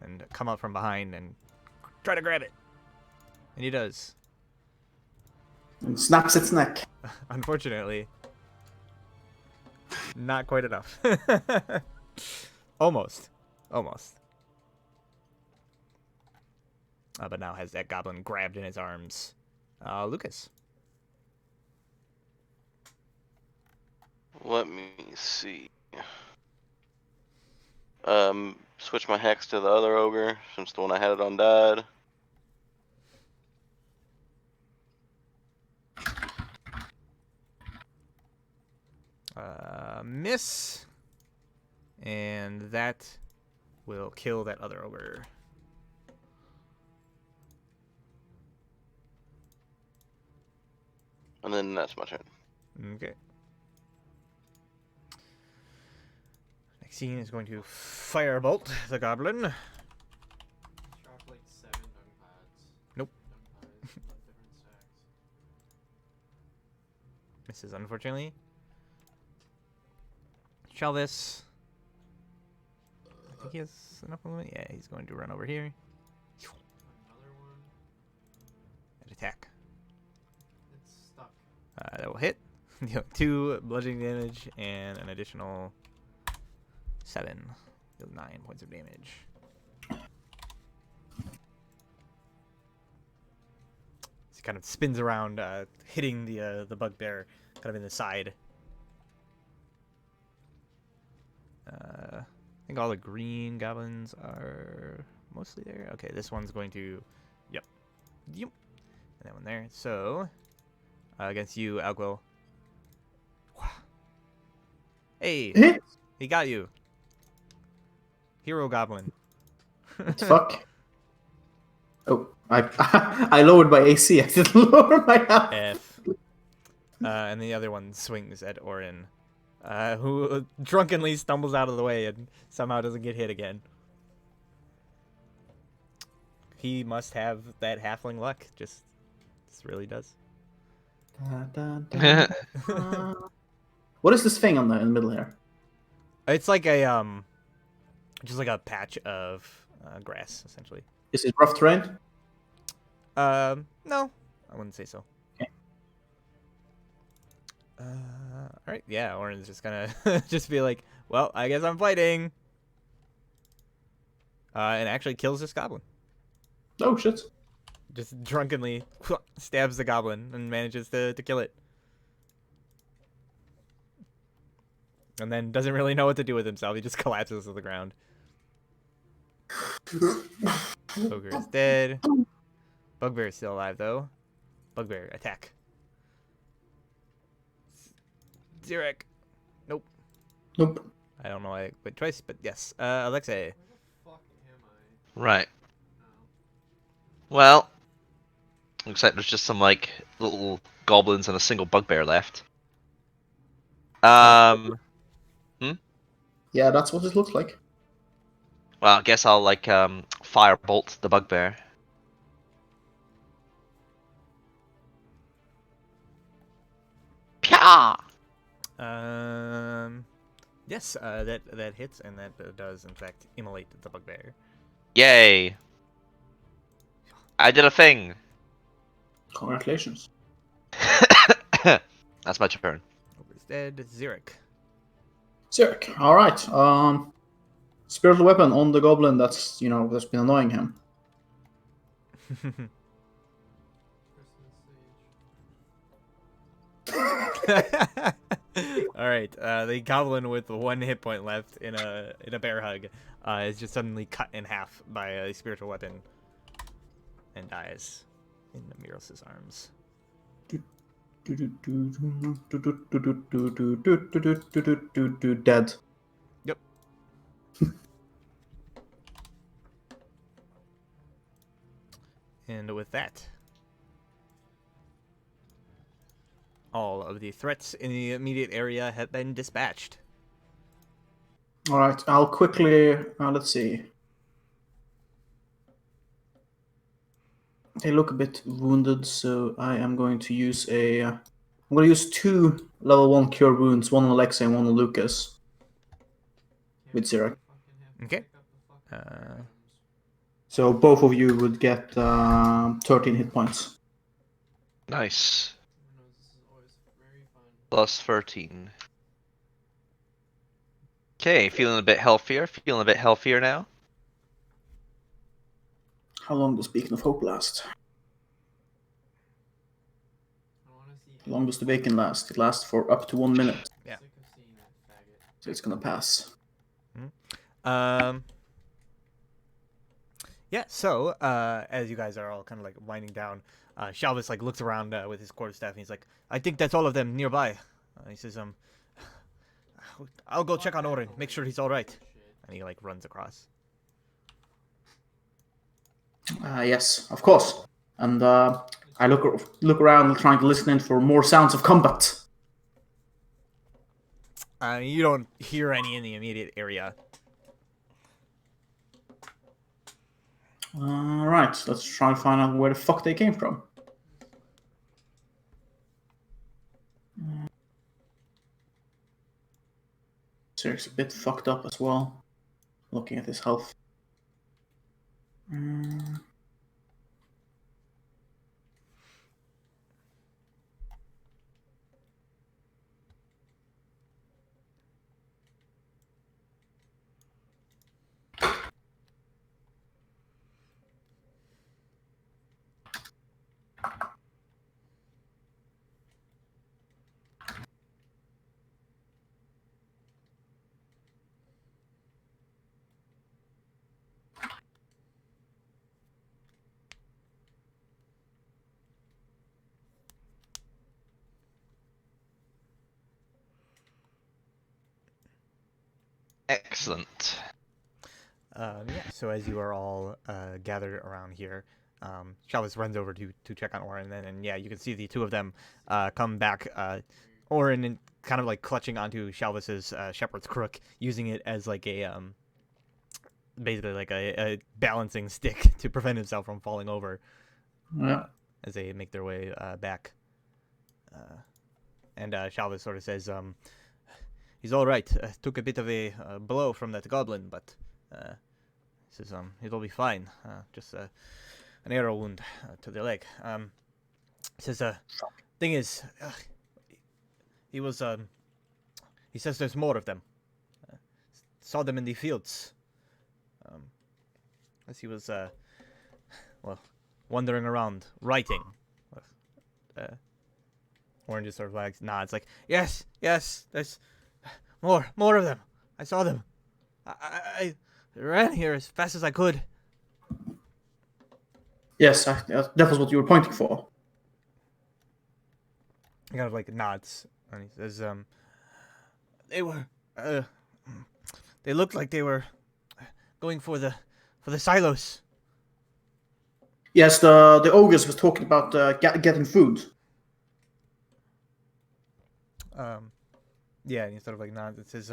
and come up from behind and try to grab it. And he does. And snaps its neck. Unfortunately, not quite enough. Almost. But now has that goblin grabbed in his arms. Lucas. Let me see. Switch my hex to the other ogre since the one I had it on died. Miss. And that will kill that other ogre. And then that's my turn. Okay. Next scene is going to firebolt the goblin. Drop like 7 dung pads. Nope. Dung pads, different stacks. Misses, unfortunately. Shall this? I think he has enough movement. Yeah, he's going to run over here Another one. and attack. It's stuck. That will hit. Deal 2 bludgeoning damage and an additional 7. Deal 9 points of damage. He kind of spins around, hitting the bugbear kind of in the side. I think all the green goblins are mostly there. Okay, this one's going to, yep, and that one there. So against you, Alquil. Hey, Hit! he got you. Hero goblin. Fuck. Oh, I lowered my AC. I didn't lower my health. F. And the other one swings at Orin, who drunkenly stumbles out of the way and somehow doesn't get hit again. He must have that halfling luck. Just really does. What is this thing in the middle here? It's like a just like a patch of grass, essentially. Is it rough terrain? No, I wouldn't say so. Okay. All right, yeah, Orin's just gonna just be like, well, I guess I'm fighting. And actually kills this goblin. Oh shit. Just drunkenly stabs the goblin and manages to kill it. And then doesn't really know what to do with himself. He just collapses to the ground. Ogre is dead. Bugbear is still alive, though. Bugbear, attack. Zurek. Nope. Nope. I don't know why I went twice, but yes. Alexei. Where the fuck am I? Right. Oh. Well, looks like there's just some like little goblins and a single bugbear left. Hmm? Yeah, that's what it looks like. Well, I guess I'll like firebolt the bugbear. Pya! Yes, that hits, and that does in fact immolate the bugbear. Yay! I did a thing. Congratulations. That's my turn. Ogre's dead. Xeric. Zerk. All right. Spiritual weapon on the goblin that's that's been annoying him. All right, the goblin with 1 hit point left in a bear hug is just suddenly cut in half by a spiritual weapon and dies in Miros' arms. Dead. Yep. And with that, all of the threats in the immediate area have been dispatched. All right. I'll quickly. Let's see. They look a bit wounded, so I am going to use a. I'm going to use 2 level 1 cure wounds, one on Alexei and one on Lucas. With Xeric. Okay. So both of you would get 13 hit points. Nice. Plus 13. Okay, feeling a bit healthier. Feeling a bit healthier now. How long does Beacon of Hope last? How long does the bacon last? It lasts for up to 1 minute. Yeah. So it's gonna pass. Yeah, so as you guys are all kind of like winding down, Shalvis like looks around with his quarterstaff and he's like, I think that's all of them nearby. He says, I'll go check on Orin, make sure he's all right. And he like runs across. Yes, of course. And I look around trying to listen in for more sounds of combat. You don't hear any in the immediate area. Alright, let's try and find out where the fuck they came from. Zerik's a bit fucked up as well. Looking at his health. Excellent. Yeah, so as you are all gathered around here, Shalvis runs over to check on Orin, and yeah, you can see the 2 of them come back. Orin kind of like clutching onto Shalvis's shepherd's crook, using it as like a basically like a balancing stick to prevent himself from falling over. Yeah. As they make their way back. And Shalvis sort of says, he's all right. Took a bit of a blow from that goblin, but he says it'll be fine. Just an arrow wound to the leg. He says thing is, he was he says there's more of them. Saw them in the fields. As he was wandering around writing. Orange just sort of like nods, like yes, there's more of them. I saw them. I ran here as fast as I could. Yes, that was what you were pointing for. He kind of like nods, and he says, they were, they looked like they were going for the silos. Yes, the ogres was talking about getting food. Yeah, and he sort of like nods. It says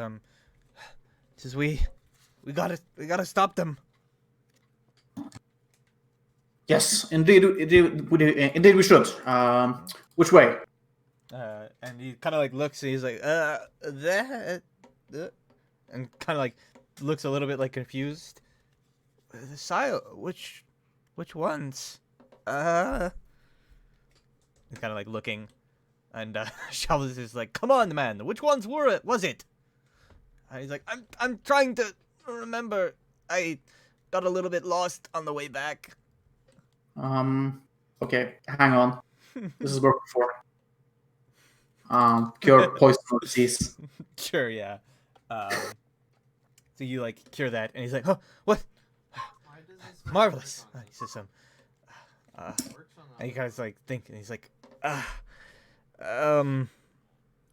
we gotta stop them. Yes, indeed we should. Which way? And he kind of like looks and he's like, that, and kind of like looks a little bit like confused. The silo, which ones? He's kind of like looking, and Shalvis is like, come on, man, which ones was it? And he's like, I'm trying to remember. I got a little bit lost on the way back. Okay, hang on. This has worked before. Cure poison or disease. Sure, yeah. So you like cure that, and he's like, "Oh, what? Why does this Marvelous!" work on He says, It works on and he other- kind of like think, and he's like, oh,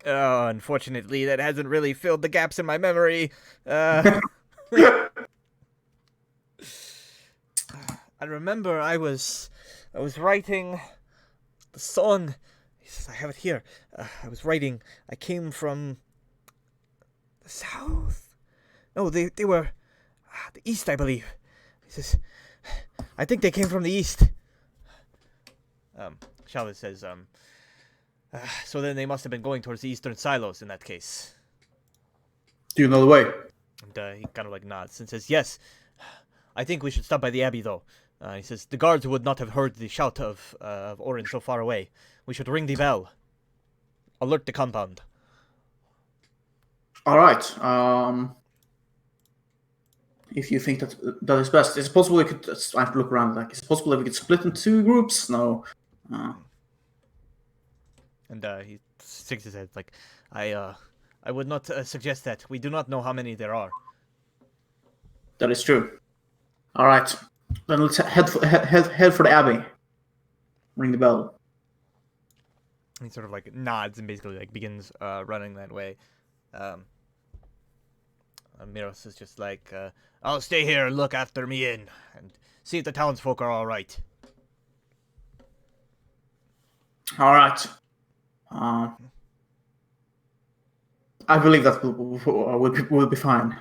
unfortunately, that hasn't really filled the gaps in my memory. I remember I was writing the song. He says, I have it here. I was writing. I came from the south. No, they were the east, I believe. He says, I think they came from the east. Charlotte says, so then they must have been going towards the eastern silos in that case. Do you know the way? And he kind of like nods and says, yes. I think we should stop by the abbey, though. He says, the guards would not have heard the shout of Orin so far away. We should ring the bell. Alert the compound. All right. If you think that is best, is it possible we could? I have to look around. Like, is it possible that we could split into 2 groups? No. And he shakes his head like, I would not suggest that. We do not know how many there are. That is true. All right. Then let's head for the abbey. Ring the bell. He sort of like nods and basically like begins running that way. Miros is just like, I'll stay here and look after me in and see if the townsfolk are all right. All right. I believe that will be fine.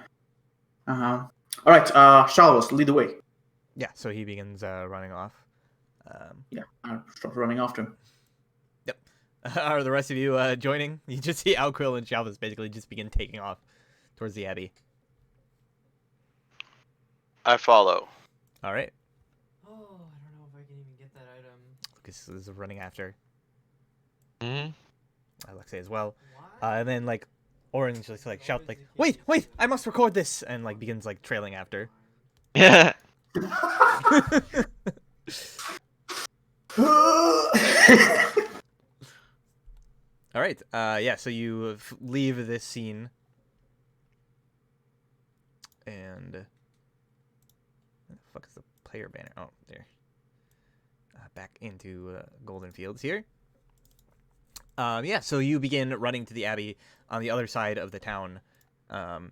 All right. Shalwas, lead the way. Yeah, so he begins running off. Yeah, I'll start running after him. Yep. Are the rest of you joining? You just see Alquil and Shalvis basically just begin taking off towards the abbey. I follow. All right. Oh, I don't know if I can even get that item. Lucas is running after. Hmm? Alexei as well. Why? And then like Orange just like shout like, wait, I must record this, and like begins like trailing after. Yeah. All right. Yeah. So you leave this scene, and where the fuck is the player banner? Oh, there. Back into Goldenfields here. Yeah. So you begin running to the abbey on the other side of the town. You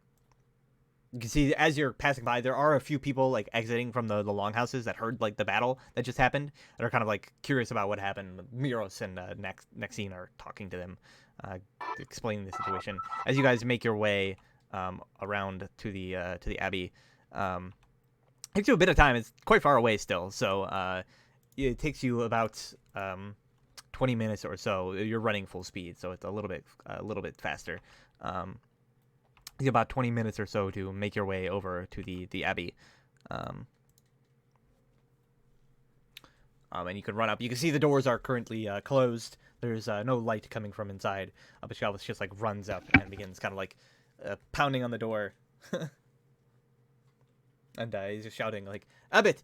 can see as you're passing by, there are a few people like exiting from the longhouses that heard like the battle that just happened and are kind of like curious about what happened. Miros and Nexine are talking to them, explaining the situation. As you guys make your way around to the abbey, it takes you a bit of time. It's quite far away still, so it takes you about 20 minutes or so. You're running full speed, so it's a little bit faster. About 20 minutes or so to make your way over to the abbey. And you can run up. You can see the doors are currently closed. There's no light coming from inside. But Shalvis just like runs up and begins kind of like pounding on the door. And he's just shouting like, Abbot,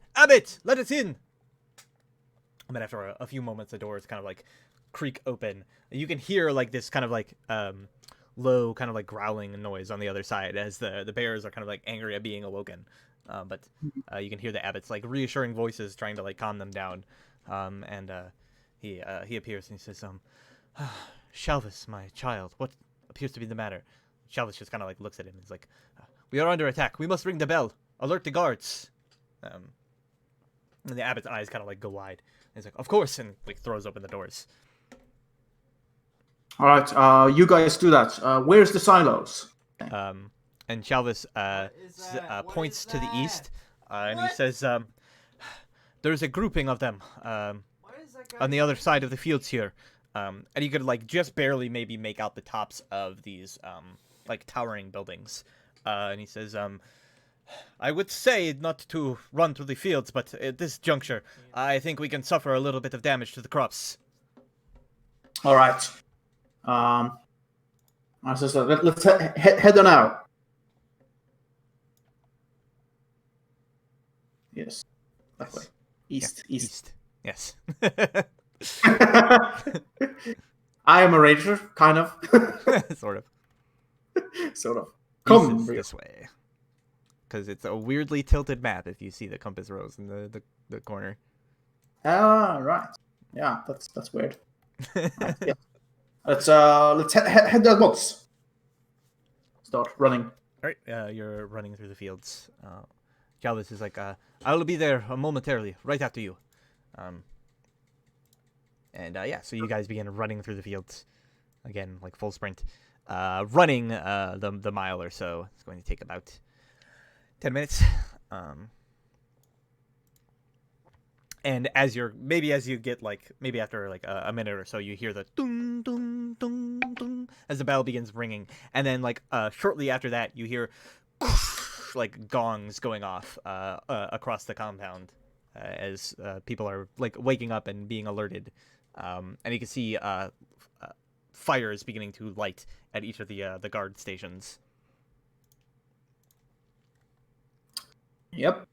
let us in! And then after a few moments, the doors kind of like creak open. You can hear like this kind of like low kind of like growling noise on the other side as the bears are kind of like angry at being awoken. But you can hear the abbot's like reassuring voices trying to like calm them down. And he appears and he says, Shalvis, my child, what appears to be the matter? Shalvis just kind of like looks at him and is like, we are under attack. We must ring the bell. Alert the guards. And the abbot's eyes kind of like go wide. And he's like, "Of course," and like throws open the doors. All right, you guys do that. Where's the silos? And Chalvis points to the east, and he says, "There's a grouping of them on the other side of the fields here, and you could like just barely maybe make out the tops of these like towering buildings." And he says, "I would say not to run through the fields, but at this juncture, I think we can suffer a little bit of damage to the crops." All right. Let's head on out. Yes, that way. East. Yes. I am a ranger, kind of. Sort of. Sort of. East Come is this way. Because it's a weirdly tilted map if you see the compass rose in the corner. Ah, right. Yeah, that's weird. Right, yeah. Let's head that box. Start running. All right, you're running through the fields. Chalvis is like, "I will be there momentarily, right after you." Yeah, so you guys begin running through the fields. Again, like full sprint. Running the mile or so. It's going to take about 10 minutes. And as you get like, maybe after like a minute or so, you hear the ding, ding, ding, ding, as the bell begins ringing. And then like shortly after that, you hear like gongs going off across the compound as people are like waking up and being alerted. And you can see fires beginning to light at each of the guard stations. Yep.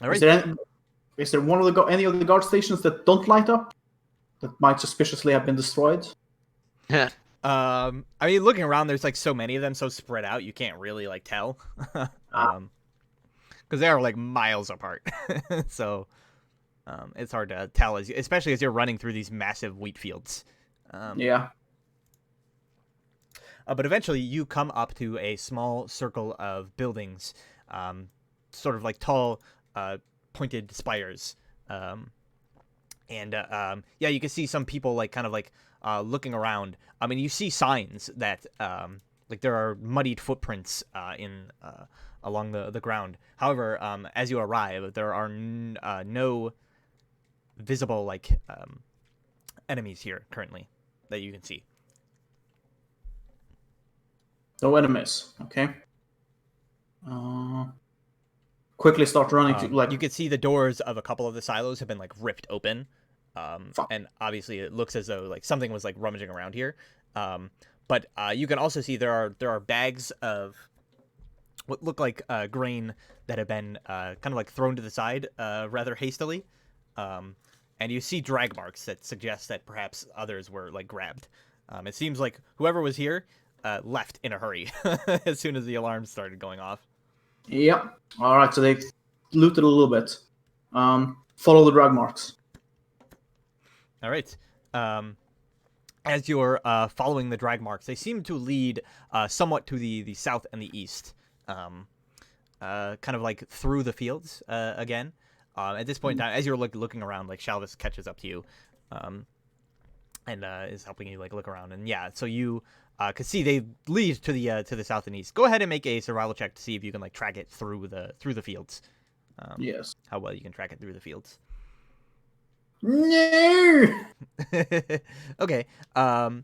All right. Is there any of the guard stations that don't light up? That might suspiciously have been destroyed? I mean, looking around, there's like so many of them so spread out, you can't really like tell. Because they are like miles apart. So it's hard to tell, especially as you're running through these massive wheat fields. Yeah. But eventually you come up to a small circle of buildings, sort of like tall, pointed spires. Yeah, you can see some people like kind of like looking around. I mean, you see signs that like there are muddied footprints along the ground. However, as you arrive, there are no visible like enemies here currently that you can see. No enemies. Okay. Quickly start running to like. You can see the doors of a couple of the silos have been like ripped open, and obviously it looks as though like something was like rummaging around here. But you can also see there are bags of what look like grain that have been kind of like thrown to the side rather hastily, and you see drag marks that suggest that perhaps others were like grabbed. It seems like whoever was here left in a hurry as soon as the alarms started going off. Yep. All right. So they looted a little bit. Follow the drag marks. All right. As you're following the drag marks, they seem to lead somewhat to the south and the east, kind of like through the fields again. At this point in time, as you're looking around, like Shalvis catches up to you, and is helping you like look around. And yeah, so you can see they lead to the south and east. Go ahead and make a survival check to see if you can like track it through the fields. Yes. How well you can track it through the fields. No. Okay. So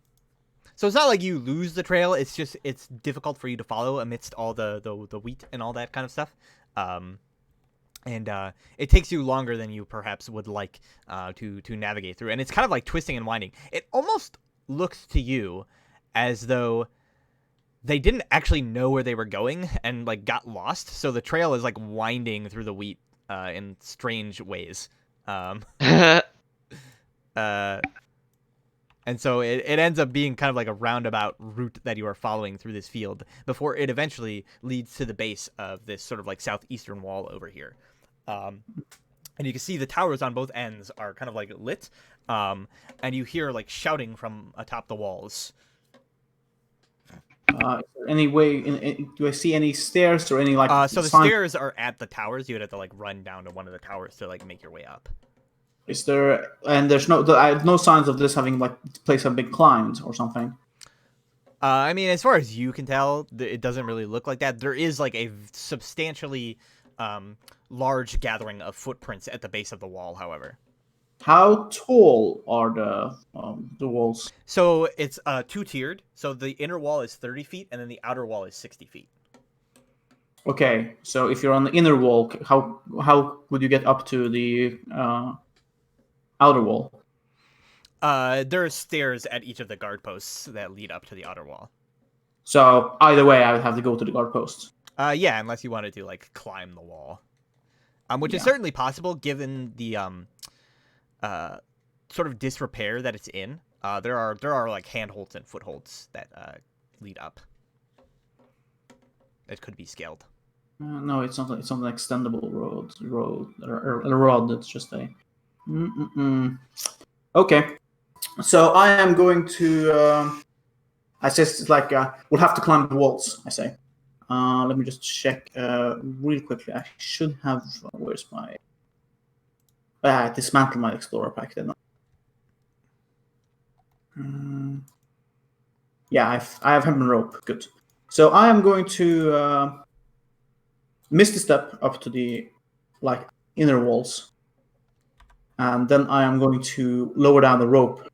it's not like you lose the trail. It's just it's difficult for you to follow amidst all the wheat and all that kind of stuff. And it takes you longer than you perhaps would like to navigate through. And it's kind of like twisting and winding. It almost looks to you as though they didn't actually know where they were going and like got lost. So the trail is like winding through the wheat in strange ways. And so it ends up being kind of like a roundabout route that you are following through this field before it eventually leads to the base of this sort of like southeastern wall over here. And you can see the towers on both ends are kind of like lit. And you hear like shouting from atop the walls. Is there any way? Do I see any stairs or any like? So the sign? stairs are at the towers. You would have to like run down to one of the towers to like make your way up. Is there? And there's no signs of this having like place have been climbed or something. I mean, as far as you can tell, it doesn't really look like that. There is like a substantially large gathering of footprints at the base of the wall, however. How tall are the walls? So it's two-tiered. So the inner wall is 30 feet, and then the outer wall is 60 feet. Okay, so if you're on the inner wall, how would you get up to the outer wall? There are stairs at each of the guard posts that lead up to the outer wall. So either way, I would have to go to the guard post. Yeah, unless you wanted to like climb the wall, which is Yeah. certainly possible given the sort of disrepair that it's in. There are like handholds and footholds that lead up. It could be scaled. No, it's not. It's not an extendable or a rod. It's just a. Okay, so I am going to. I say it's like we'll have to climb the walls. I say. Let me just check real quickly. I should have. Where's my? I dismantled my explorer pack. Didn't I? Yeah, I have hemp and rope. Good. So I am going to misty step up to the like inner walls, and then I am going to lower down the rope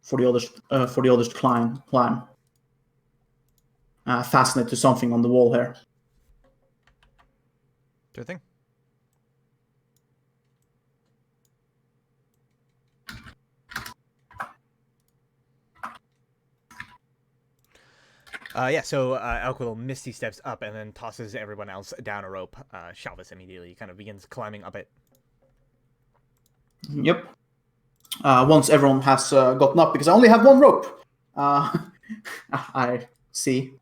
for the others to climb. Fasten it to something on the wall here. Sure thing. Yeah, so Alquil misty steps up and then tosses everyone else down a rope. Shalvis immediately kind of begins climbing up it. Yep. Once everyone has gotten up, because I only have one rope. I see.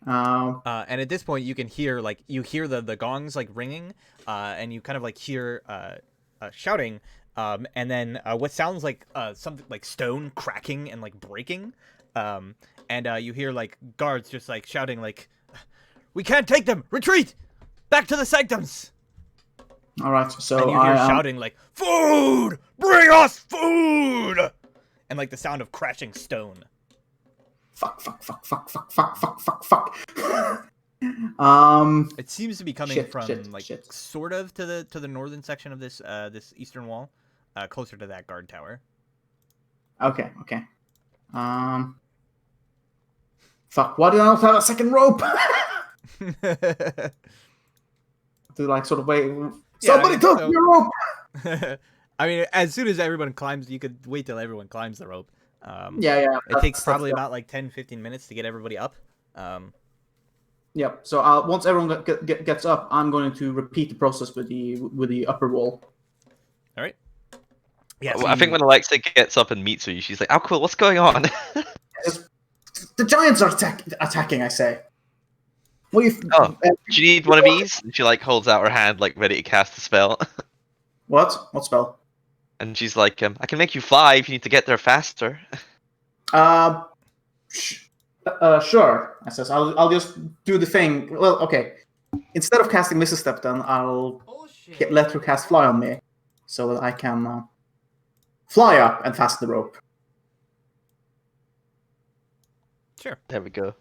And at this point, you can hear the gongs like ringing, and you kind of like hear shouting, and then what sounds like something like stone cracking and like breaking, and you hear like guards just like shouting like, "We can't take them! Retreat! Back to the sanctums!" All right. So and you hear shouting like, "Food! Bring us food!" And like the sound of crashing stone. Fuck. It seems to be coming Shit, from shit. sort of to the northern section of this this eastern wall, closer to that guard tower. Okay. Fuck. Why did I not have a second rope? To like sort of wait. Somebody took your rope. I mean, as soon as everyone climbs, you could wait till everyone climbs the rope. Yeah. It takes probably about like 10-15 minutes to get everybody up. Yep. So once everyone gets up, I'm going to repeat the process with the upper wall. All right. Yeah. Well, I think when Alexa gets up and meets you, she's like, "Oh, cool. What's going on?" The giants are attacking. I say. What do you? Oh, do you need one of these? And she like holds out her hand, like ready to cast a spell. What? What spell? And she's like, "I can make you fly if you need to get there faster." Sure. I says I'll just do the thing. Well, okay. Instead of casting Mrs. Step, then I'll Bullshit. let her cast Fly on me, so that I can fly up and fasten the rope. Sure. There we go.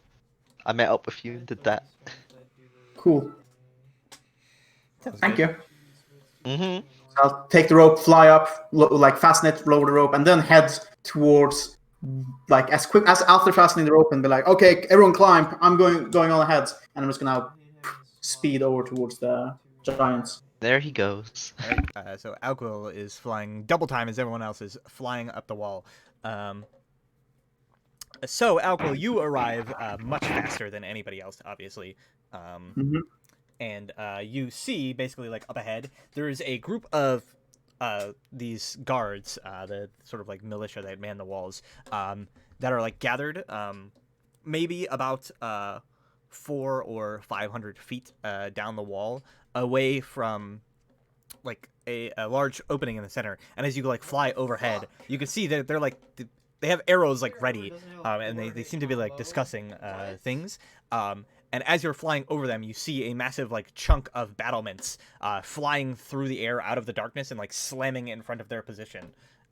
I met up with you and did that. Cool. Sounds Thank good. you. Mm-hmm. I'll take the rope, fly up, like fasten it, lower the rope, and then head towards, like as quick as after fastening the rope, and be like, okay, everyone climb. I'm going on ahead, and I'm just gonna speed over towards the giants. There he goes. All right. So Alquil is flying double time as everyone else is flying up the wall. So Alquil, you arrive much faster than anybody else, obviously. And you see, basically, like, up ahead, there is a group of these guards, the sort of, like, militia that man the walls, that are, like, gathered maybe about 400 or 500 feet down the wall, away from, like, a large opening in the center. And as you, like, fly overhead, you can see that they're, like, they have arrows like ready, and they seem to be like discussing things. And as you're flying over them, you see a massive like chunk of battlements flying through the air out of the darkness and like slamming in front of their position.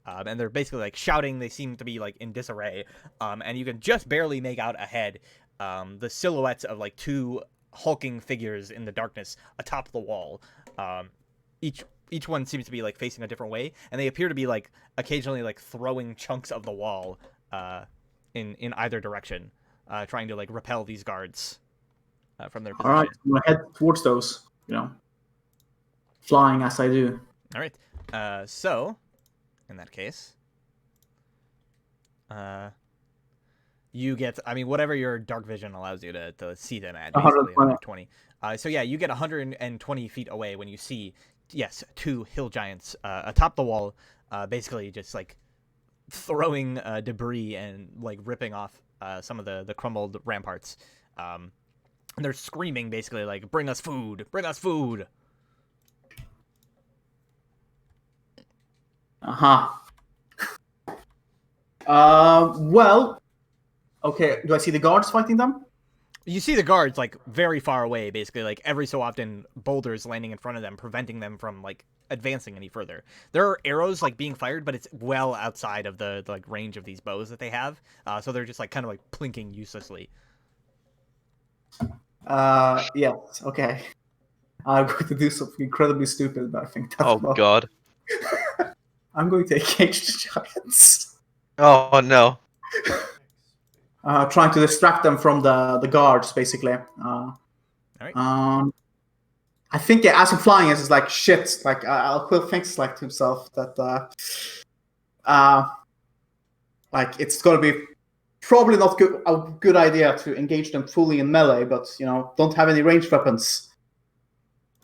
And they're basically like shouting. They seem to be like in disarray. And you can just barely make out ahead the silhouettes of like two hulking figures in the darkness atop the wall. Each one seems to be like facing a different way, and they appear to be like occasionally like throwing chunks of the wall in either direction, trying to like repel these guards from their position. All right, I'm gonna head towards those. Flying as I do. All right. So, in that case, you get, I mean, whatever your dark vision allows you to see them at, basically 120. So yeah, you get 120 feet away when you see, yes, two hill giants atop the wall, basically just like throwing debris and like ripping off some of the crumbled ramparts. And they're screaming basically like, "Bring us food! Bring us food!" Well, okay. Do I see the guards fighting them? You see the guards like very far away, basically like every so often boulders landing in front of them, preventing them from like advancing any further. There are arrows like being fired, but it's well outside of the like range of these bows that they have. So they're just like kind of like plinking uselessly. Yes. Okay. I'm going to do something incredibly stupid, but I think that's God. I'm going to engage the giants. Oh no. Trying to distract them from the guards, basically. All right. I think as I'm flying, it's like shit. Like Quill thinks like to himself that like it's gonna be probably not a good idea to engage them fully in melee, but don't have any ranged weapons.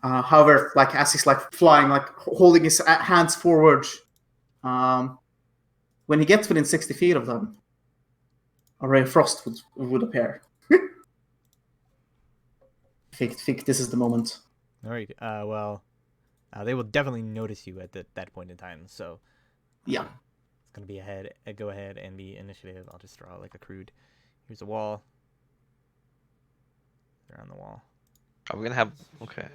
However, like as he's like flying, like holding his hands forward, when he gets within 60 feet of them, a ray of frost would appear. I think this is the moment. All right. Well, they will definitely notice you at that point in time. So yeah, it's gonna be go ahead and be initiative. I'll just draw like a crude. Here's a wall. They're on the wall. Are we gonna have? Okay.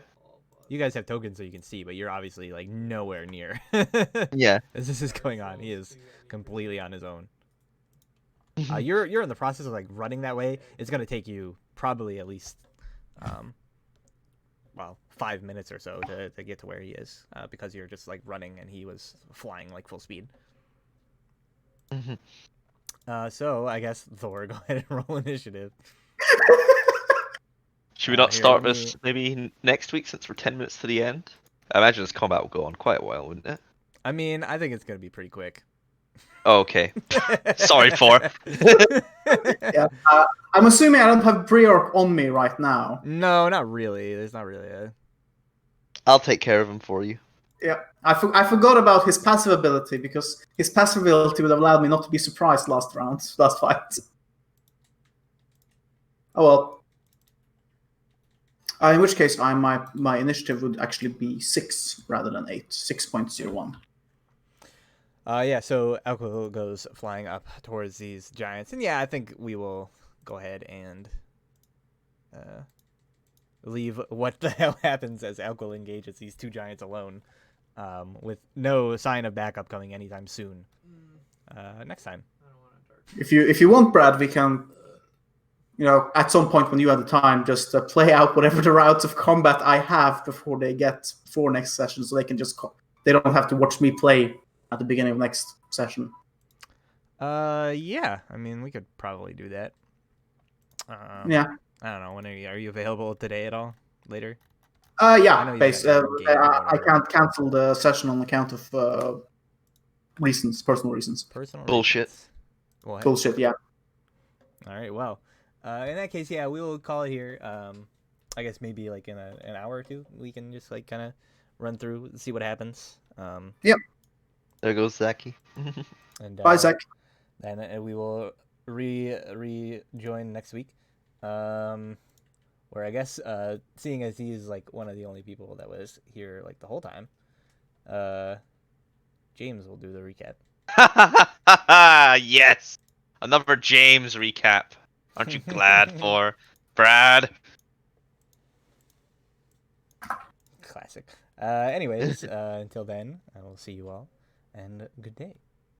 You guys have tokens so you can see, but you're obviously like nowhere near. Yeah. As this is going on, he is completely on his own. You're in the process of like running that way. It's gonna take you probably at least, 5 minutes or so to get to where he is, because you're just like running and he was flying like full speed. So I guess Thor, go ahead and roll initiative. Should we not start this maybe next week since we're 10 minutes to the end? I imagine this combat will go on quite a while, wouldn't it? I mean, I think it's gonna be pretty quick. Oh, okay. Sorry, Thor. Yeah, I'm assuming I don't have pre-orc on me right now. No, not really. There's not really a... I'll take care of him for you. Yeah, I forgot about his passive ability, because his passive ability would have allowed me not to be surprised last fight. Oh well. In which case, my initiative would actually be 6 rather than 8. 6.01. Yeah, so Elko goes flying up towards these giants. And yeah, I think we will go ahead and leave what the hell happens as Elko engages these two giants alone, with no sign of backup coming anytime soon. Next time. If you want, Brad, we can, at some point when you have the time, just play out whatever the routes of combat I have before next session, so they can they don't have to watch me play at the beginning of next session. Yeah. I mean, we could probably do that. Yeah. I don't know. When are you available today at all? Later? Yeah. I I can't cancel the session on account of personal reasons. Personal Bullshit. reasons. Go ahead. Bullshit. Yeah. All right. Well, in that case, yeah, we will call it here. I guess maybe like in an hour or two, we can just like kind of run through, see what happens. Yep. There goes Zachy. And Bye, Zach. And we will rejoin next week. Where I guess, seeing as he is like one of the only people that was here like the whole time, James will do the recap. Yes! Another James recap. Aren't you glad for Brad? Classic. Anyways, until then, I will see you all, and good day.